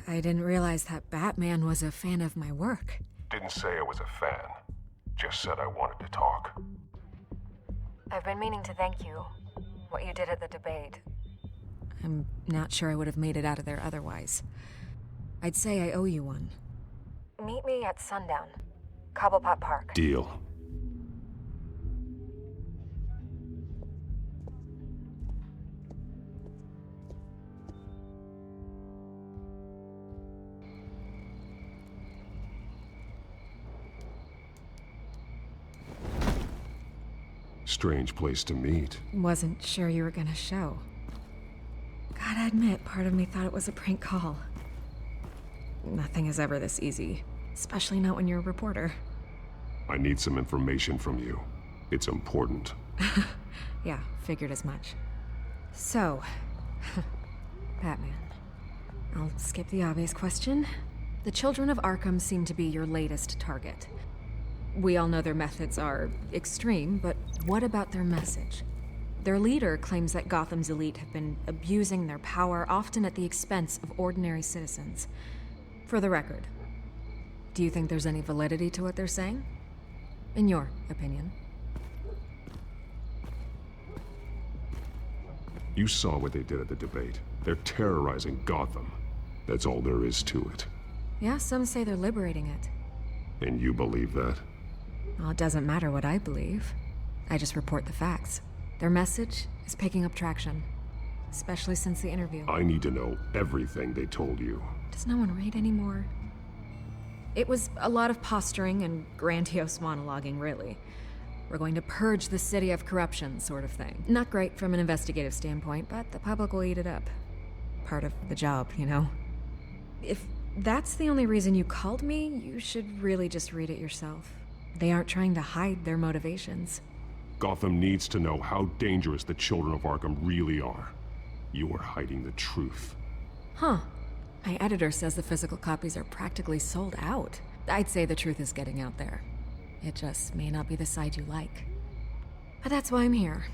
I didn't realize that Batman was a fan of my work. Didn't say I was a fan. Just said I wanted to talk. I've been meaning to thank you. What you did at the debate. I'm not sure I would have made it out of there otherwise. I'd say I owe you one. Meet me at sundown. Cobblepot Park. Deal. Strange place to meet. Wasn't sure you were gonna show. Gotta admit, part of me thought it was a prank call. Nothing is ever this easy, especially not when you're a reporter. I need some information from you. It's important. Yeah, figured as much. So, Batman. I'll skip the obvious question. The Children of Arkham seem to be your latest target. We all know their methods are extreme, but what about their message? Their leader claims that Gotham's elite have been abusing their power, often at the expense of ordinary citizens. For the record, do you think there's any validity to what they're saying? In your opinion? You saw what they did at the debate. They're terrorizing Gotham. That's all there is to it. Yeah, some say they're liberating it. And you believe that? Well, it doesn't matter what I believe. I just report the facts. Their message is picking up traction, especially since the interview. I need to know everything they told you. Does no one read anymore? It was a lot of posturing and grandiose monologuing, really. We're going to purge the city of corruption, sort of thing. Not great from an investigative standpoint, but the public will eat it up. Part of the job, you know? If that's the only reason you called me, you should really just read it yourself. They aren't trying to hide their motivations. Gotham needs to know how dangerous the Children of Arkham really are. You are hiding the truth. Huh. My editor says the physical copies are practically sold out. I'd say the truth is getting out there. It just may not be the side you like. But that's why I'm here,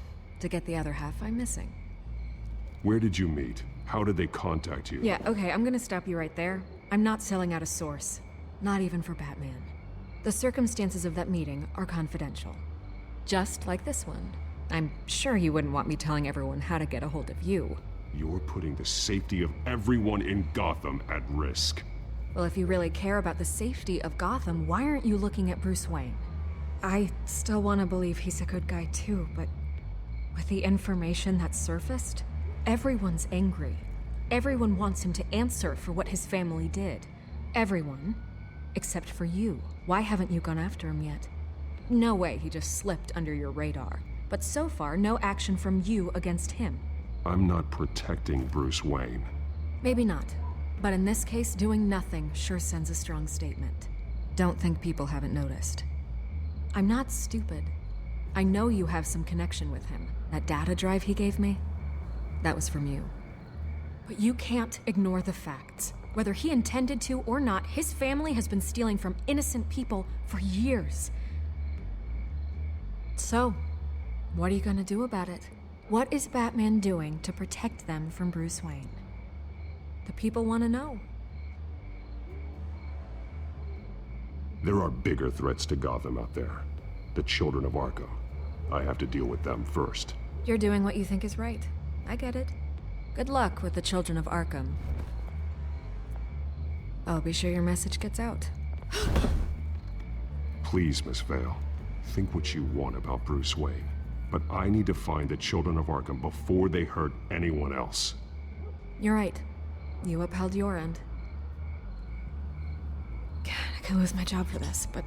to get the other half I'm missing. Where did you meet? How did they contact you? Yeah, okay, I'm gonna stop you right there. I'm not selling out a source. Not even for Batman. The circumstances of that meeting are confidential. Just like this one. I'm sure you wouldn't want me telling everyone how to get a hold of you. You're putting the safety of everyone in Gotham at risk. Well, if you really care about the safety of Gotham, why aren't you looking at Bruce Wayne? I still want to believe he's a good guy too, but with the information that surfaced, everyone's angry. Everyone wants him to answer for what his family did. Everyone, except for you. Why haven't you gone after him yet? No way he just slipped under your radar. But so far, no action from you against him. I'm not protecting Bruce Wayne. Maybe not. But in this case, doing nothing sure sends a strong statement. Don't think people haven't noticed. I'm not stupid. I know you have some connection with him. That data drive he gave me, that was from you. But you can't ignore the facts. Whether he intended to or not, his family has been stealing from innocent people for years. So, what are you gonna do about it? What is Batman doing to protect them from Bruce Wayne? The people want to know. There are bigger threats to Gotham out there. The children of Arkham. I have to deal with them first. You're doing what you think is right. I get it. Good luck with the children of Arkham. I'll be sure your message gets out. Please, Miss Vale. Think what you want about Bruce Wayne. But I need to find the children of Arkham before they hurt anyone else. You're right. You upheld your end. God, I could lose my job for this, but...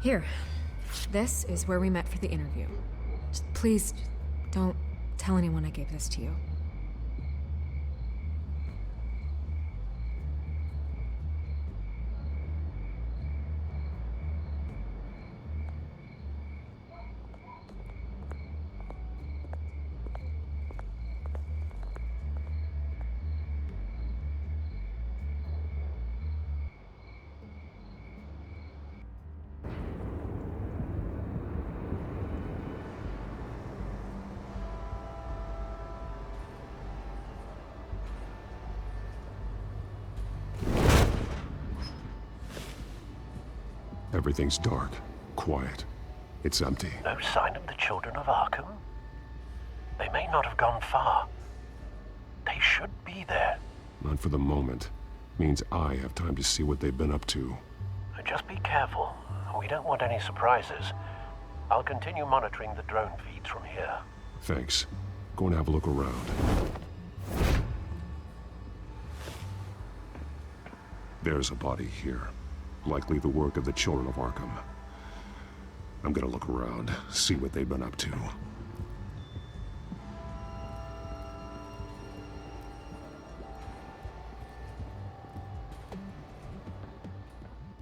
Here. This is where we met for the interview. Just please, don't tell anyone I gave this to you. Everything's dark, quiet. It's empty. No sign of the children of Arkham? They may not have gone far. They should be there. Not for the moment. Means I have time to see what they've been up to. Just be careful. We don't want any surprises. I'll continue monitoring the drone feeds from here. Thanks. Go and have a look around. There's a body here. Likely the work of the children of Arkham. I'm gonna look around, see what they've been up to.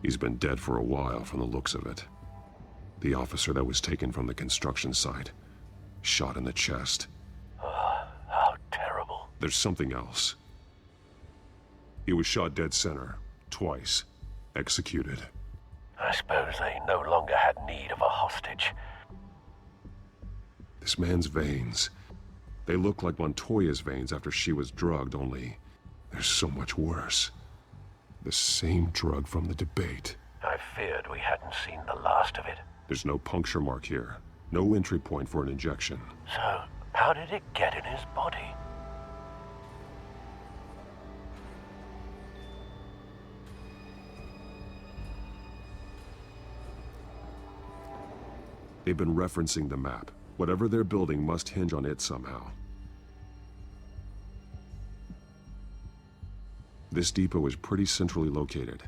He's been dead for a while from the looks of it. The officer that was taken from the construction site. Shot in the chest. How terrible. There's something else. He was shot dead center, twice. Executed. I suppose they no longer had need of a hostage. This man's veins. They look like Montoya's veins after she was drugged, only they're so much worse. The same drug from the debate. I feared we hadn't seen the last of it. There's no puncture mark here. No entry point for an injection. So, how did it get in his body? They've been referencing the map. Whatever they're building must hinge on it somehow. This depot is pretty centrally located.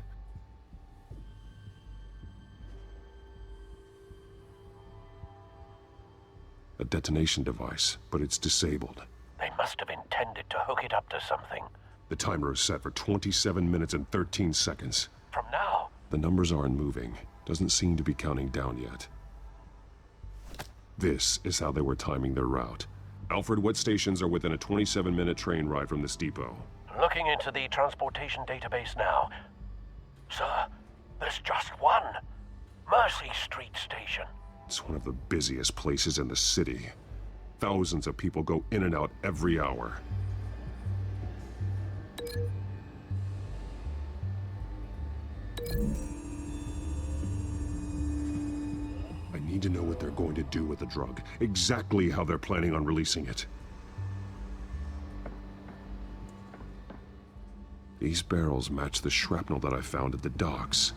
A detonation device, but it's disabled. They must have intended to hook it up to something. The timer is set for 27 minutes and 13 seconds. From now? The numbers aren't moving. Doesn't seem to be counting down yet. This is how they were timing their route. Alfred, what stations are within a 27-minute train ride from this depot? Looking into the transportation database now. Sir, there's just one. Mercy Street Station. It's one of the busiest places in the city. Thousands of people go in and out every hour. I need to know what they're going to do with the drug. Exactly how they're planning on releasing it. These barrels match the shrapnel that I found at the docks.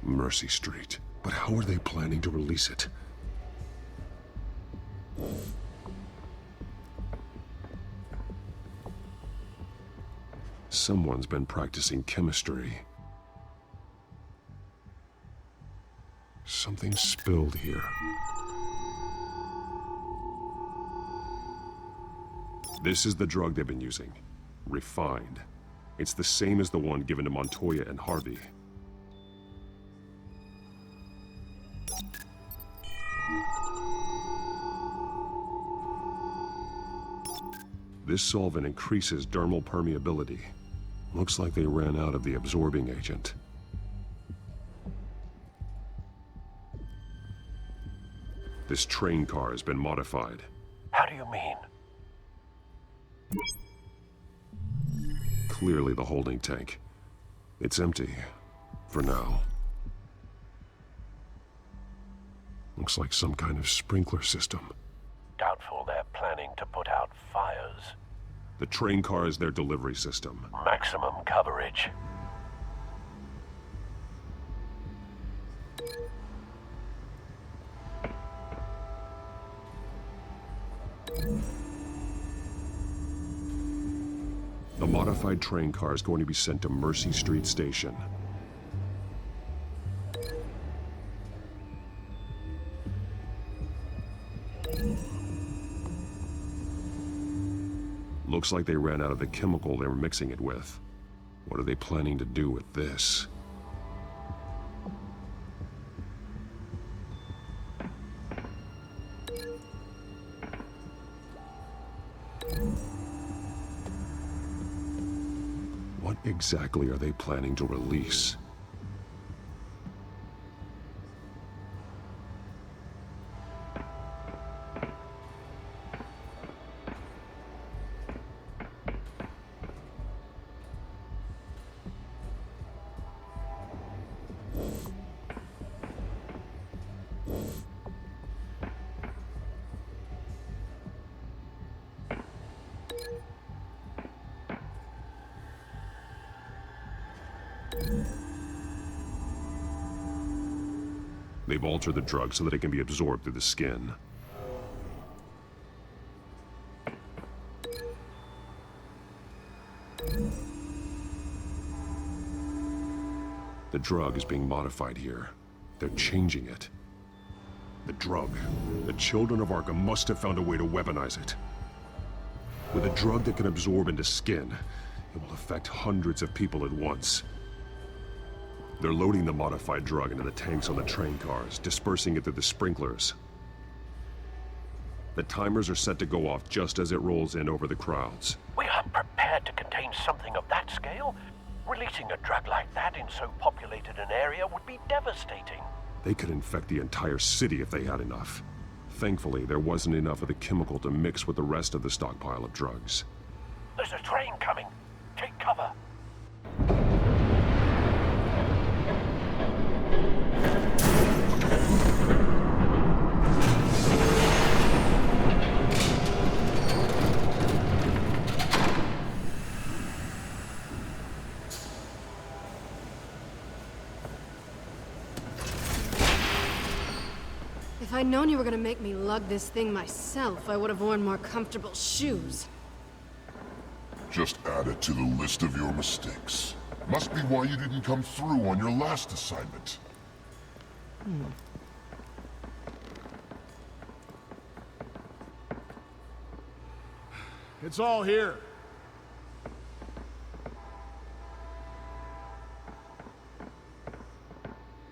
Mercy Street. But how are they planning to release it? Someone's been practicing chemistry. Something spilled here. This is the drug they've been using. Refined. It's the same as the one given to Montoya and Harvey. This solvent increases dermal permeability. Looks like they ran out of the absorbing agent. This train car has been modified. How do you mean? Clearly the holding tank. It's empty. For now. Looks like some kind of sprinkler system. Doubtful they're planning to put out fires. The train car is their delivery system. Maximum coverage. The modified train car is going to be sent to Mercy Street Station. Looks like they ran out of the chemical they were mixing it with. What are they planning to do with this? What exactly are they planning to release? They've altered the drug so that it can be absorbed through the skin. The drug is being modified here. They're changing it. The drug. The children of Arkham must have found a way to weaponize it. With a drug that can absorb into skin, it will affect hundreds of people at once. They're loading the modified drug into the tanks on the train cars, dispersing it through the sprinklers. The timers are set to go off just as it rolls in over the crowds. We aren't prepared to contain something of that scale. Releasing a drug like that in so populated an area would be devastating. They could infect the entire city if they had enough. Thankfully, there wasn't enough of the chemical to mix with the rest of the stockpile of drugs. There's a train coming. Take cover. If I'd known you were gonna make me lug this thing myself, I would have worn more comfortable shoes. Just add it to the list of your mistakes. Must be why you didn't come through on your last assignment. It's all here.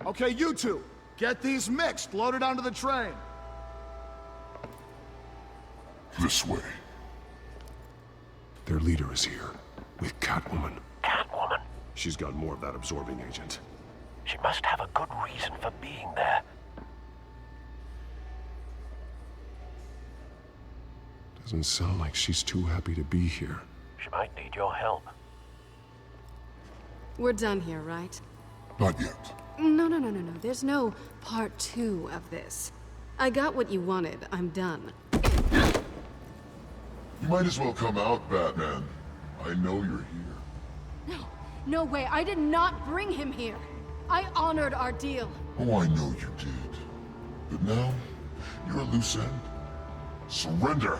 Okay, you two, get these mixed, loaded onto the train. This way. Their leader is here, with Catwoman. Catwoman? She's got more of that absorbing agent. She must have a good reason for being there. Doesn't sound like she's too happy to be here. She might need your help. We're done here, right? Not yet. No. There's no part 2 of this. I got what you wanted. I'm done. You might as well come out, Batman. I know you're here. No way. I did not bring him here. I honored our deal. Oh, I know you did. But now, you're a loose end. Surrender!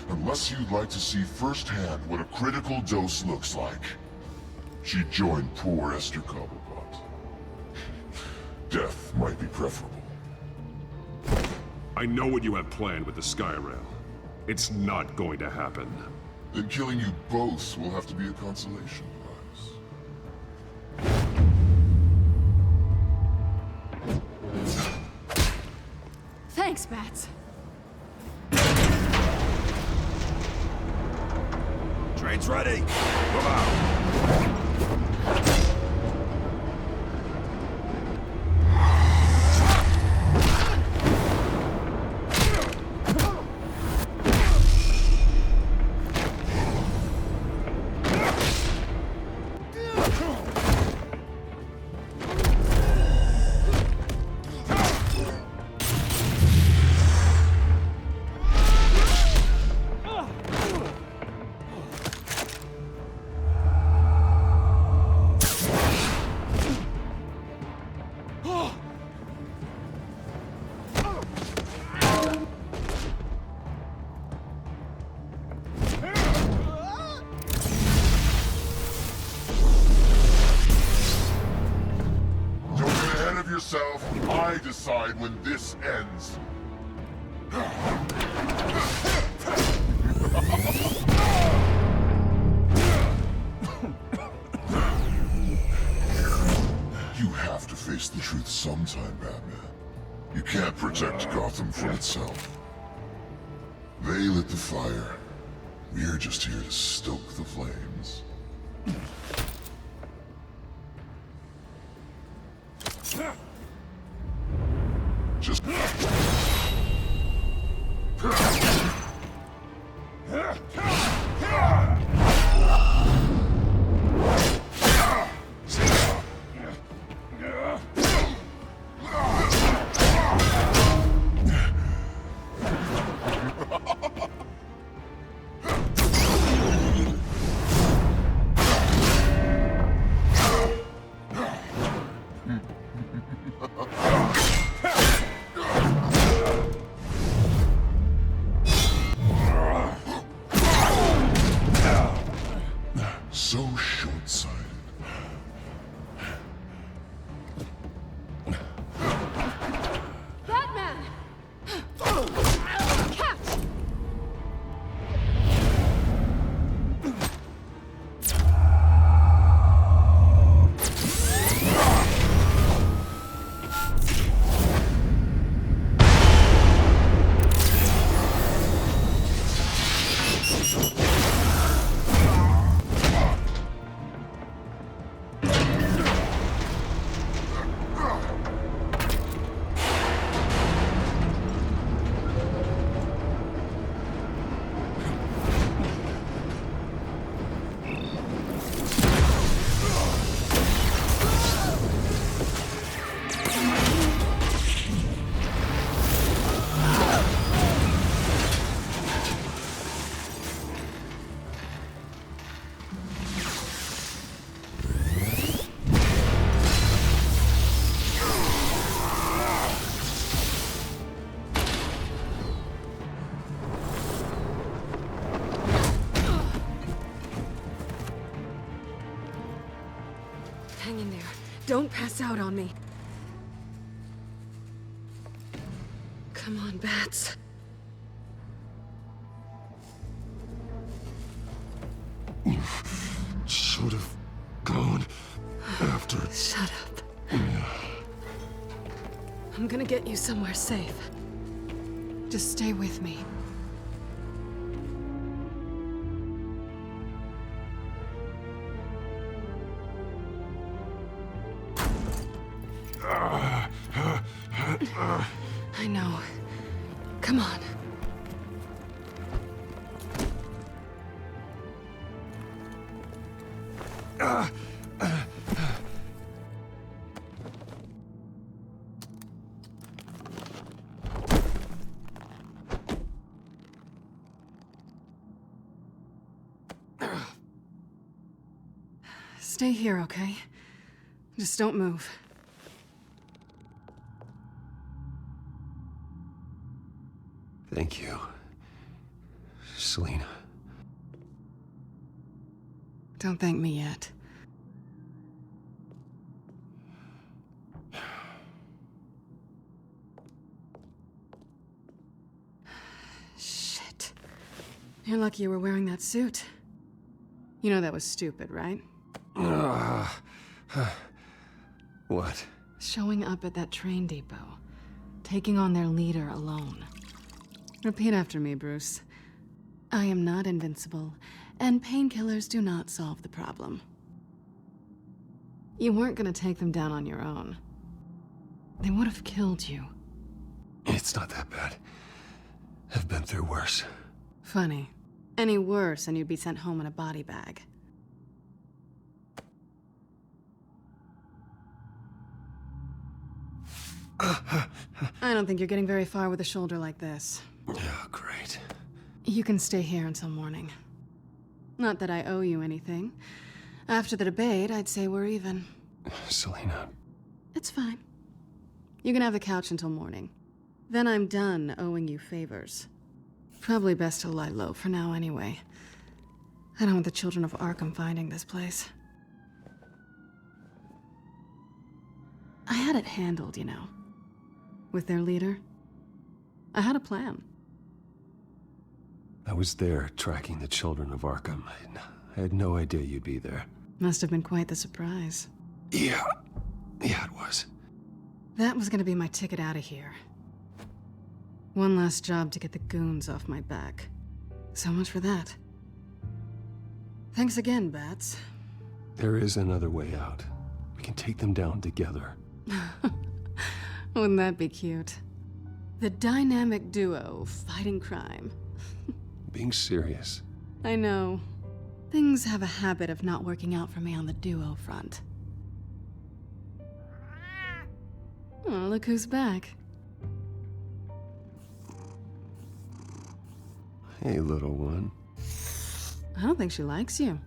Unless you'd like to see firsthand what a critical dose looks like. She joined poor Esther Cobblepot. Death might be preferable. I know what you have planned with the Skyrail. It's not going to happen. Then killing you both will have to be a consolation prize. Thanks, Bats. Train's ready! Move out! I decide when this ends. You have to face the truth sometime, Batman. You can't protect Gotham from itself. They lit the fire. We're just here to stoke the flames. Just... So short-sighted. Batman! Catch! Hang in there. Don't pass out on me. Come on, Bats. You should have gone after... Shut up. I'm gonna get you somewhere safe. Just stay with me. I know. Come on. Stay here, okay? Just don't move. Thank you, Selina. Don't thank me yet. Shit. You're lucky you were wearing that suit. You know that was stupid, right? What? Showing up at that train depot. Taking on their leader alone. Repeat after me, Bruce. I am not invincible, and painkillers do not solve the problem. You weren't gonna take them down on your own. They would have killed you. It's not that bad. I've been through worse. Funny. Any worse and you'd be sent home in a body bag. I don't think you're getting very far with a shoulder like this. Oh, great. You can stay here until morning. Not that I owe you anything. After the debate, I'd say we're even. Selina. It's fine. You can have the couch until morning. Then I'm done owing you favors. Probably best to lie low for now anyway. I don't want the children of Arkham finding this place. I had it handled, you know. With their leader. I had a plan. I was there tracking the children of Arkham. I had no idea you'd be there. Must have been quite the surprise. Yeah, it was. That was gonna be my ticket out of here. One last job to get the goons off my back. So much for that. Thanks again, Bats. There is another way out. We can take them down together. Wouldn't that be cute? The dynamic duo fighting crime. Being serious. I know. Things have a habit of not working out for me on the duo front. Oh, look who's back. Hey, little one. I don't think she likes you.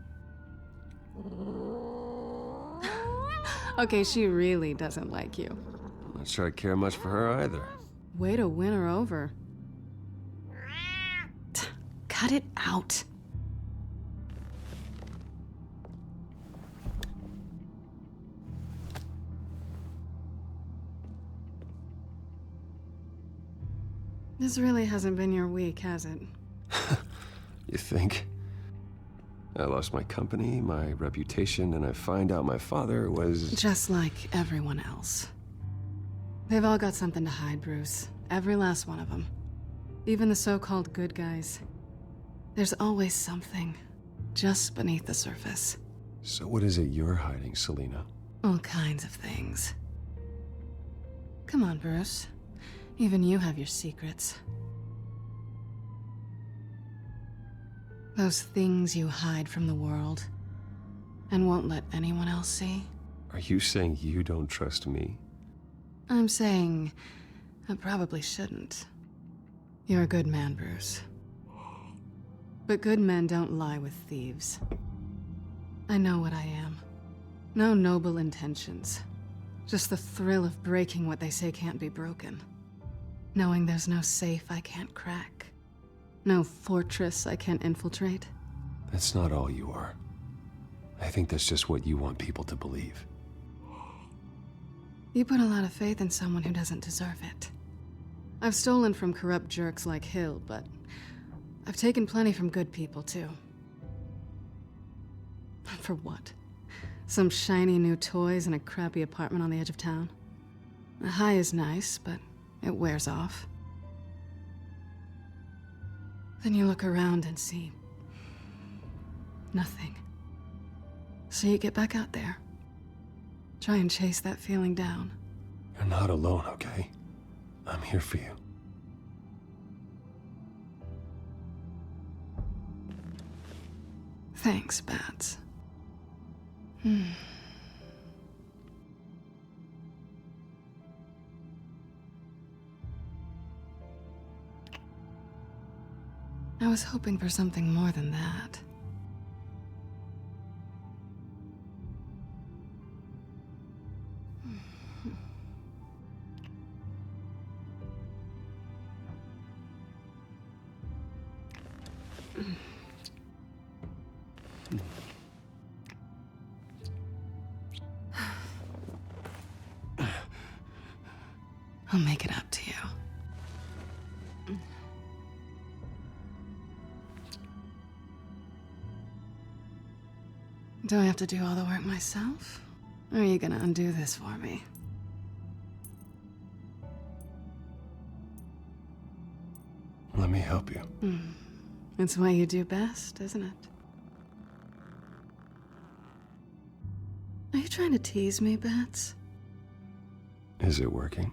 Okay, she really doesn't like you. I'm not sure I care much for her either. Way to win her over. Cut it out. This really hasn't been your week, has it? You think? I lost my company, my reputation, and I find out my father was... Just like everyone else. They've all got something to hide, Bruce. Every last one of them. Even the so-called good guys. There's always something, just beneath the surface. So what is it you're hiding, Selina? All kinds of things. Come on, Bruce. Even you have your secrets. Those things you hide from the world and won't let anyone else see. Are you saying you don't trust me? I'm saying I probably shouldn't. You're a good man, Bruce. But good men don't lie with thieves. I know what I am. No noble intentions. Just the thrill of breaking what they say can't be broken. Knowing there's no safe I can't crack. No fortress I can't infiltrate. That's not all you are. I think that's just what you want people to believe. You put a lot of faith in someone who doesn't deserve it. I've stolen from corrupt jerks like Hill, but I've taken plenty from good people, too. For what? Some shiny new toys and a crappy apartment on the edge of town? The high is nice, but it wears off. Then you look around and see nothing. So you get back out there. Try and chase that feeling down. You're not alone, okay? I'm here for you. Thanks, Bats. I was hoping for something more than that. I'll make it up to you. Do I have to do all the work myself? Or are you gonna undo this for me? Let me help you. It's what you do best, isn't it? Are you trying to tease me, Bats? Is it working?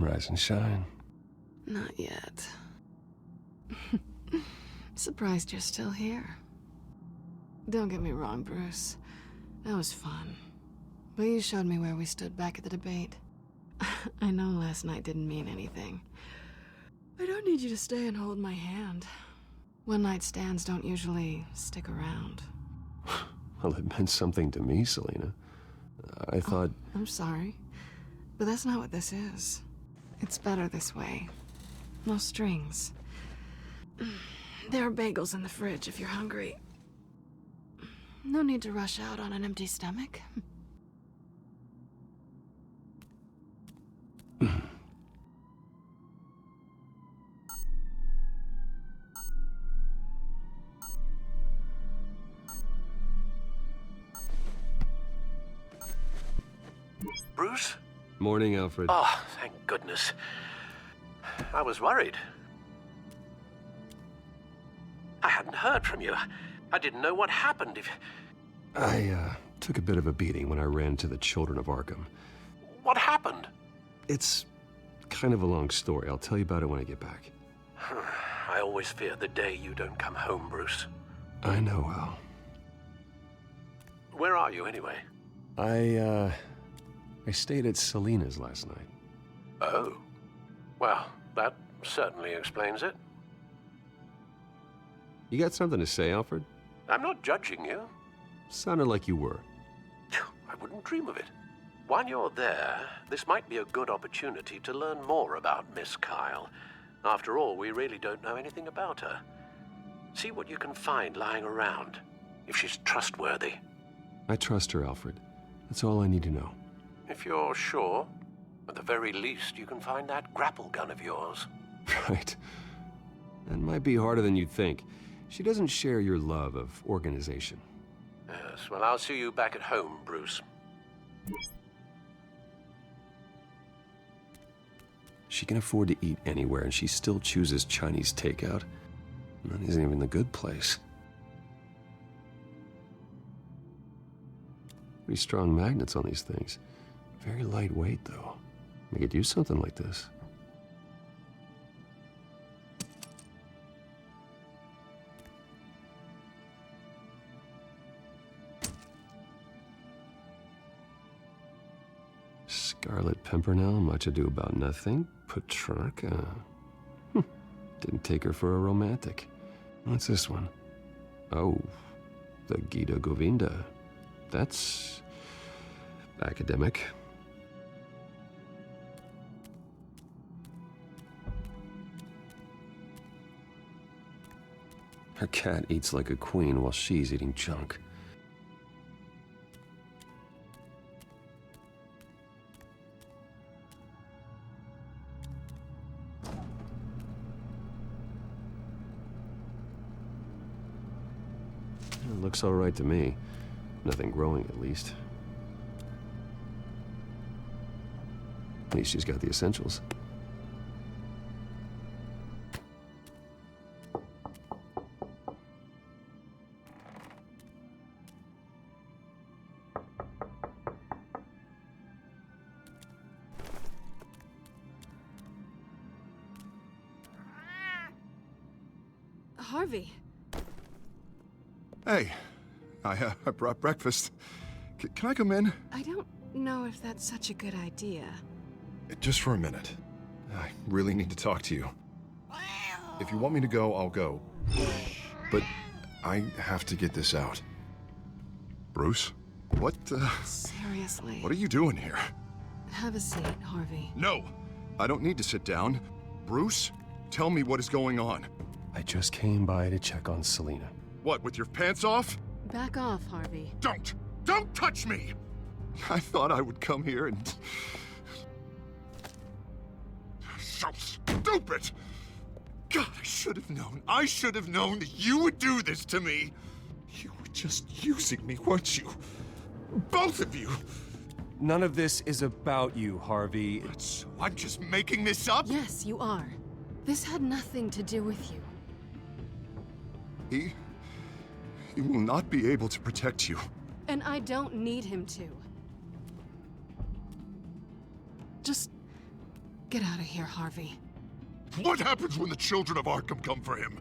Rise and shine. Not yet. Surprised you're still here. Don't get me wrong, Bruce. That was fun. But you showed me where we stood back at the debate. I know last night didn't mean anything. I don't need you to stay and hold my hand. One-night stands don't usually stick around. Well, it meant something to me, Selina. I thought... I'm sorry, but that's not what this is. It's better this way. No strings. There are bagels in the fridge if you're hungry. No need to rush out on an empty stomach. Bruce? Morning, Alfred. Oh, thank goodness. I was worried. I hadn't heard from you. I didn't know what happened. I took a bit of a beating when I ran to the Children of Arkham. What happened? It's kind of a long story. I'll tell you about it when I get back. I always fear the day you don't come home, Bruce. I know, Al. Where are you, anyway? I stayed at Selina's last night. Oh. Well, that certainly explains it. You got something to say, Alfred? I'm not judging you. Sounded like you were. I wouldn't dream of it. While you're there, this might be a good opportunity to learn more about Miss Kyle. After all, we really don't know anything about her. See what you can find lying around, if she's trustworthy. I trust her, Alfred. That's all I need to know. If you're sure, at the very least, you can find that grapple gun of yours. Right. That might be harder than you'd think. She doesn't share your love of organization. Yes, well, I'll see you back at home, Bruce. She can afford to eat anywhere, and she still chooses Chinese takeout. That isn't even the good place. Pretty strong magnets on these things. Very lightweight, though. We could use something like this. Scarlet Pimpernel, much ado about nothing. Petrarca. Didn't take her for a romantic. What's this one? Oh, the Gita Govinda. That's academic. Her cat eats like a queen while she's eating junk. It looks all right to me. Nothing growing, at least. At least she's got the essentials. Harvey. Hey, I brought breakfast. Can I come in? I don't know if that's such a good idea. Just for a minute. I really need to talk to you. If you want me to go, I'll go. But I have to get this out. Bruce? What, Seriously. What are you doing here? Have a seat, Harvey. No! I don't need to sit down. Bruce, tell me what is going on. I just came by to check on Selina. What, with your pants off? Back off, Harvey. Don't! Don't touch me! I thought I would come here and... So stupid! God, I should have known. I should have known that you would do this to me. You were just using me, weren't you? Both of you! None of this is about you, Harvey. So I'm just making this up? Yes, you are. This had nothing to do with you. He will not be able to protect you. And I don't need him to. Just get out of here, Harvey. What happens when the children of Arkham come for him?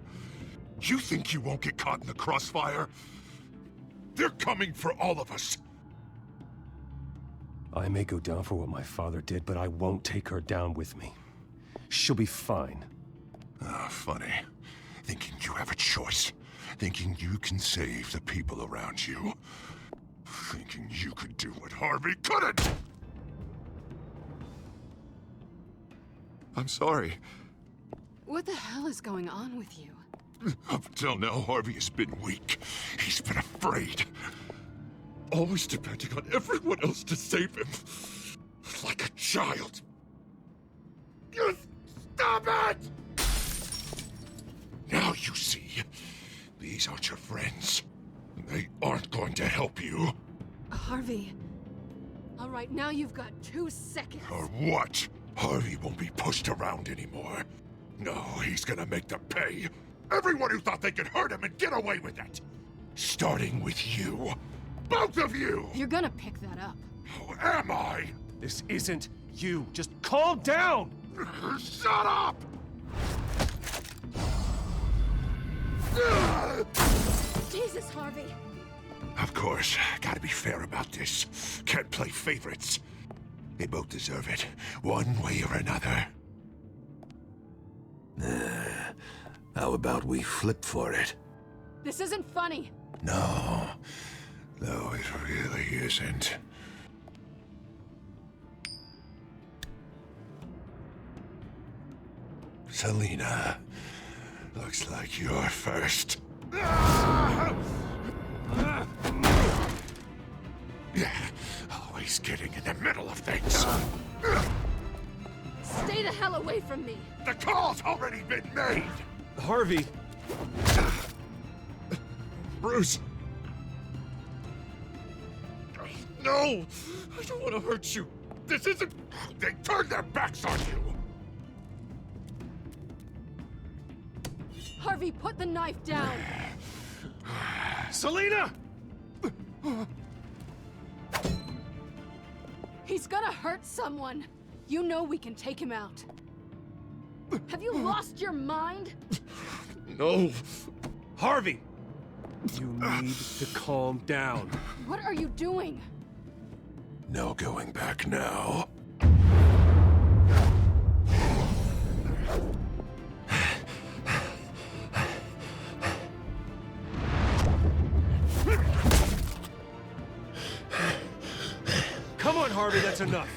You think you won't get caught in the crossfire? They're coming for all of us. I may go down for what my father did, but I won't take her down with me. She'll be fine. Ah, funny. Thinking you have a choice. Thinking you can save the people around you. Thinking you could do what Harvey couldn't! I'm sorry. What the hell is going on with you? Up until now, Harvey has been weak. He's been afraid. Always depending on everyone else to save him. Like a child. You stop it! Now you see. These aren't your friends. They aren't going to help you. Harvey. All right, now you've got 2 seconds. Or what? Harvey won't be pushed around anymore. No, he's gonna make them pay. Everyone who thought they could hurt him and get away with it. Starting with you. Both of you! You're gonna pick that up. Who am I? This isn't you. Just calm down! Shut up! Jesus, Harvey! Of course, gotta be fair about this. Can't play favorites. They both deserve it, one way or another. How about we flip for it? This isn't funny. No, it really isn't. Selina, looks like you're first. Yeah, always getting in the middle of things. Stay the hell away from me. The call's already been made. Harvey. Bruce. No, I don't want to hurt you. This isn't... They turned their backs on you. Harvey, put the knife down. Selina! He's gonna hurt someone. You know we can take him out. Have you lost your mind? No. Harvey! You need to calm down. What are you doing? No going back now. Come on, Harvey, that's enough.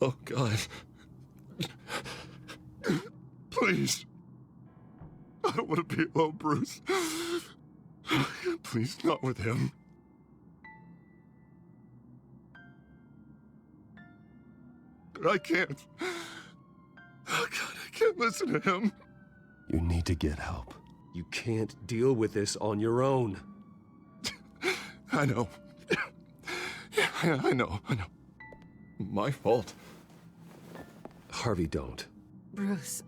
Oh, God. Please. I don't want to be alone, Bruce. Please, not with him. But I can't. Oh, God, I can't listen to him. You need to get help. You can't deal with this on your own. I know. Yeah, I know. My fault. Harvey, don't. Bruce,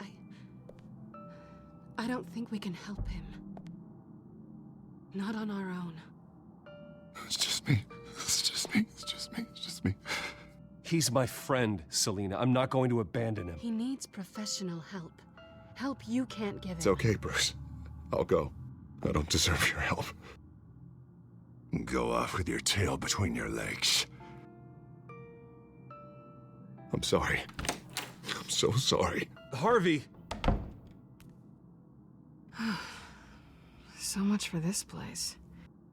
I don't think we can help him. Not on our own. It's just me. He's my friend, Selina. I'm not going to abandon him. He needs professional help. Help you can't give him. It's okay, Bruce. I'll go. I don't deserve your help. Go off with your tail between your legs. I'm sorry. I'm so sorry. Harvey! So much for this place.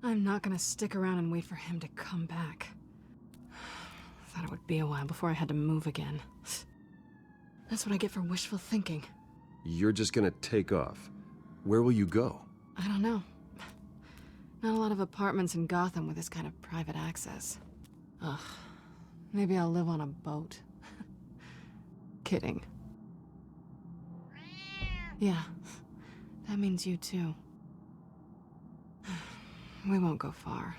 I'm not gonna stick around and wait for him to come back. Thought it would be a while before I had to move again. That's what I get for wishful thinking. You're just gonna take off. Where will you go? I don't know. Not a lot of apartments in Gotham with this kind of private access. Ugh. Maybe I'll live on a boat. Kidding. Yeah. That means you too. We won't go far.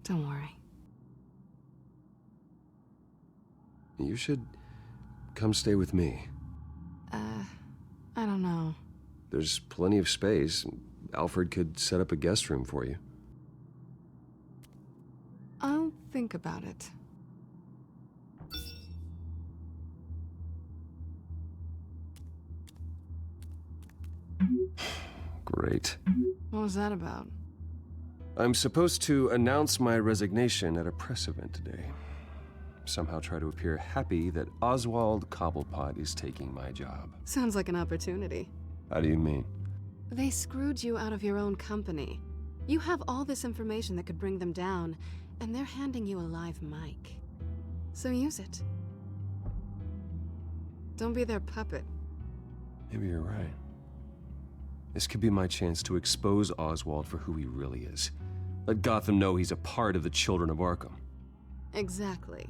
Don't worry. You should come stay with me. I don't know. There's plenty of space. Alfred could set up a guest room for you. I'll think about it. Great. What was that about? I'm supposed to announce my resignation at a press event today. Somehow try to appear happy that Oswald Cobblepot is taking my job. Sounds like an opportunity. How do you mean? They screwed you out of your own company. You have all this information that could bring them down, and they're handing you a live mic. So use it. Don't be their puppet. Maybe you're right. This could be my chance to expose Oswald for who he really is. Let Gotham know he's a part of the Children of Arkham. Exactly.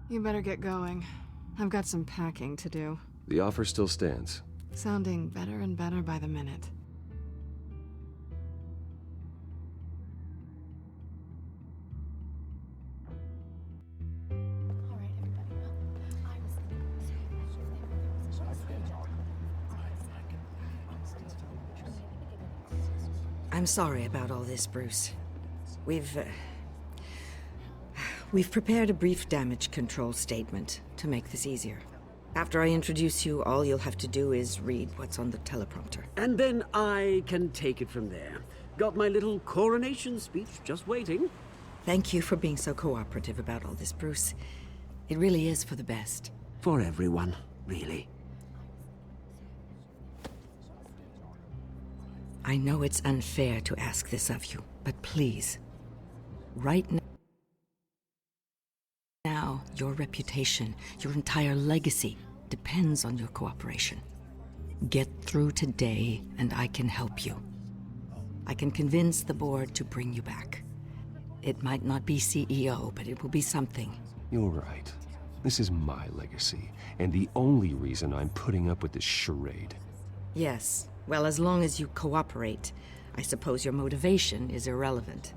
You better get going. I've got some packing to do. The offer still stands. Sounding better and better by the minute. I'm sorry about all this, Bruce. We've prepared a brief damage control statement to make this easier. After I introduce you, all you'll have to do is read what's on the teleprompter. And then I can take it from there. Got my little coronation speech just waiting. Thank you for being so cooperative about all this, Bruce. It really is for the best. For everyone, really. I know it's unfair to ask this of you, but please, right now, your reputation, your entire legacy, depends on your cooperation. Get through today, and I can help you. I can convince the board to bring you back. It might not be CEO, but it will be something. You're right. This is my legacy, and the only reason I'm putting up with this charade. Yes. Well, as long as you cooperate, I suppose your motivation is irrelevant.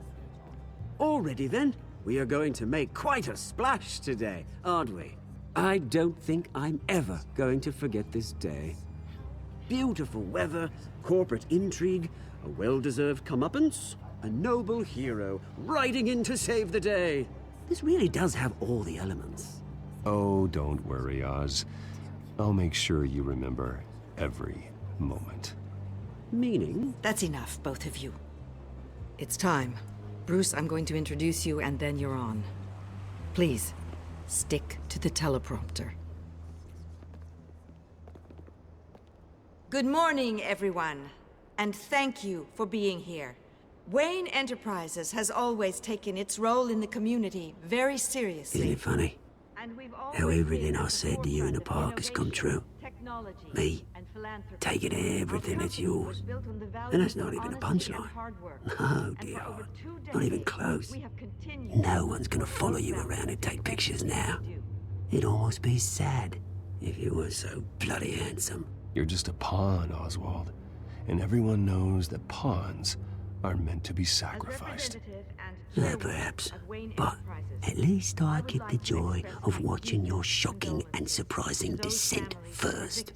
Already then, We are going to make quite a splash today, aren't we? I don't think I'm ever going to forget this day. Beautiful weather, corporate intrigue, a well-deserved comeuppance, a noble hero riding in to save the day. This really does have all the elements. Oh, don't worry, Oz. I'll make sure you remember every moment. Meaning? That's enough, both of you. It's time. Bruce, I'm going to introduce you, and then you're on. Please, stick to the teleprompter. Good morning, everyone, and thank you for being here. Wayne Enterprises has always taken its role in the community very seriously. Isn't it funny? How everything I said to you in the park has come true. Me, taking everything that's yours. And that's not even a punchline. No, dear heart. Not even close. No one's gonna follow you around and take pictures now. It'd almost be sad if you were so bloody handsome. You're just a pawn, Oswald. And everyone knows that pawns are meant to be sacrificed. Perhaps. But at least I get the joy of watching your shocking and surprising descent first.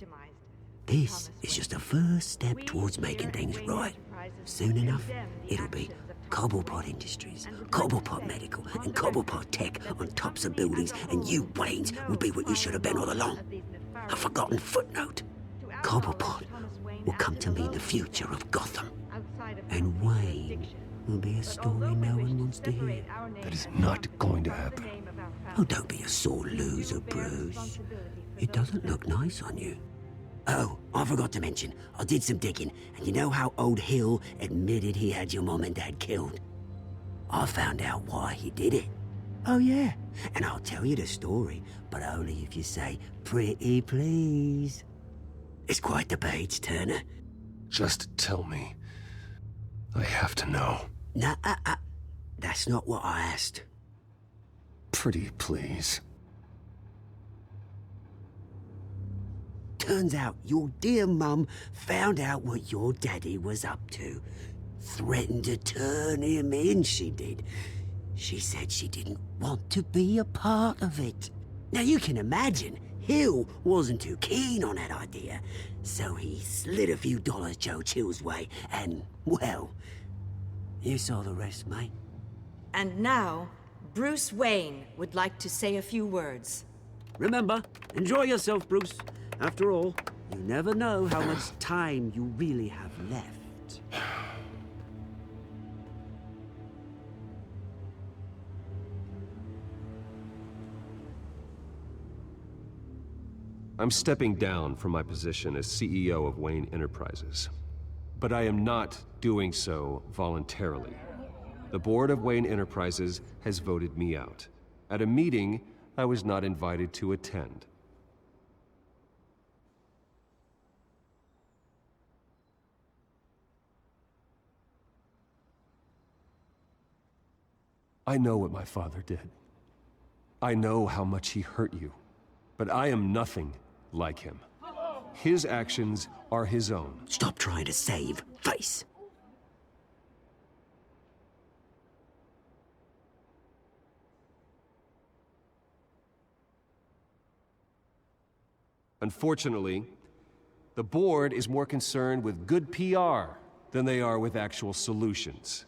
This is just a first step towards making things right. Soon enough, it'll be Cobblepot Industries, Cobblepot Medical, and Cobblepot Tech on tops of buildings, and you, Waynes, will be what you should have been all along. A forgotten footnote. Cobblepot will come to mean the future of Gotham. And Wayne will be a story no one wants to hear. That is not going to happen. Oh, don't be a sore loser, Bruce. It doesn't look nice on you. Oh, I forgot to mention, I did some digging, and you know how old Hill admitted he had your mom and dad killed? I found out why he did it. Oh yeah, and I'll tell you the story, but only if you say, "Pretty please." It's quite the page, Turner. Just tell me. I have to know. Nah, that's not what I asked. Pretty please. Turns out your dear mum found out what your daddy was up to. Threatened to turn him in, she did. She said she didn't want to be a part of it. Now you can imagine, Hill wasn't too keen on that idea, so he slid a few dollars Joe Chill's way, and, well, you saw the rest, mate. And now, Bruce Wayne would like to say a few words. Remember, enjoy yourself, Bruce. After all, you never know how much time you really have left. I'm stepping down from my position as CEO of Wayne Enterprises. But I am not doing so voluntarily. The board of Wayne Enterprises has voted me out. At a meeting I was not invited to attend. I know what my father did. I know how much he hurt you. But I am nothing like him. His actions are his own. Stop trying to save face. Unfortunately, the board is more concerned with good PR than they are with actual solutions.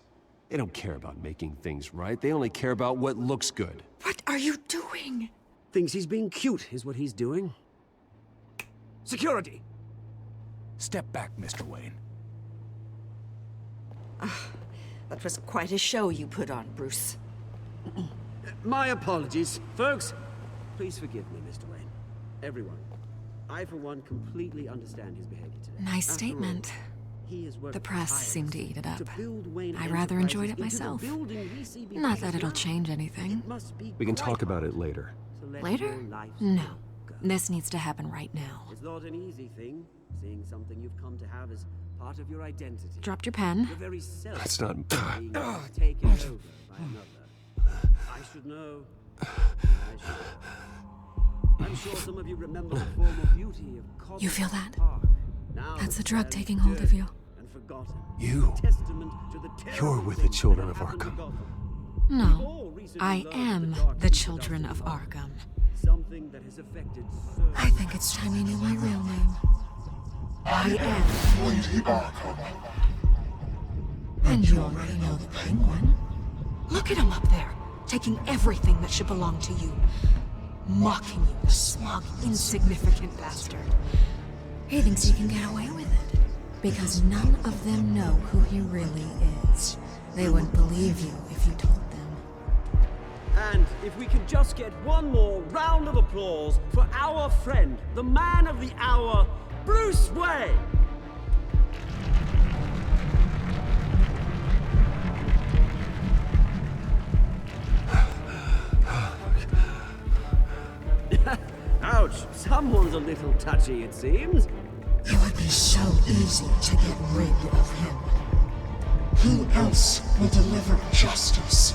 They don't care about making things right. They only care about what looks good. What are you doing? Thinks he's being cute, is what he's doing. Security! Step back, Mr. Wayne. That was quite a show you put on, Bruce. My apologies. Folks, please forgive me, Mr. Wayne. Everyone. I, for one, completely understand his behavior today. Nice statement. The press seemed to eat it up. I rather enjoyed it myself. Not that it'll change anything. We can talk about it later. Later? No. This needs to happen right now. It's not an easy thing, seeing something you've come to have as part of your identity. Dropped your pen? Your very self That's not... being taken over by another. I should know. I'm sure some of you remember the former beauty of Cobblepot You feel that? Park. That's the drug taking hold of you. And forgotten. You. Testament to the You're with the children of Arkham. No, I am the children of Arkham. Something that has affected so I think it's time you knew my real name. I am Lady Arkham. And you already know the Penguin. Look at him up there, taking everything that should belong to you. Mocking you, the smug, insignificant bastard. He thinks he can get away with it, because none of them know who he really is. They wouldn't believe you if you told them. And if we could just get one more round of applause for our friend, the man of the hour, Bruce Wayne! Ouch, someone's a little touchy, it seems. It would be so easy to get rid of him. Who else will deliver justice?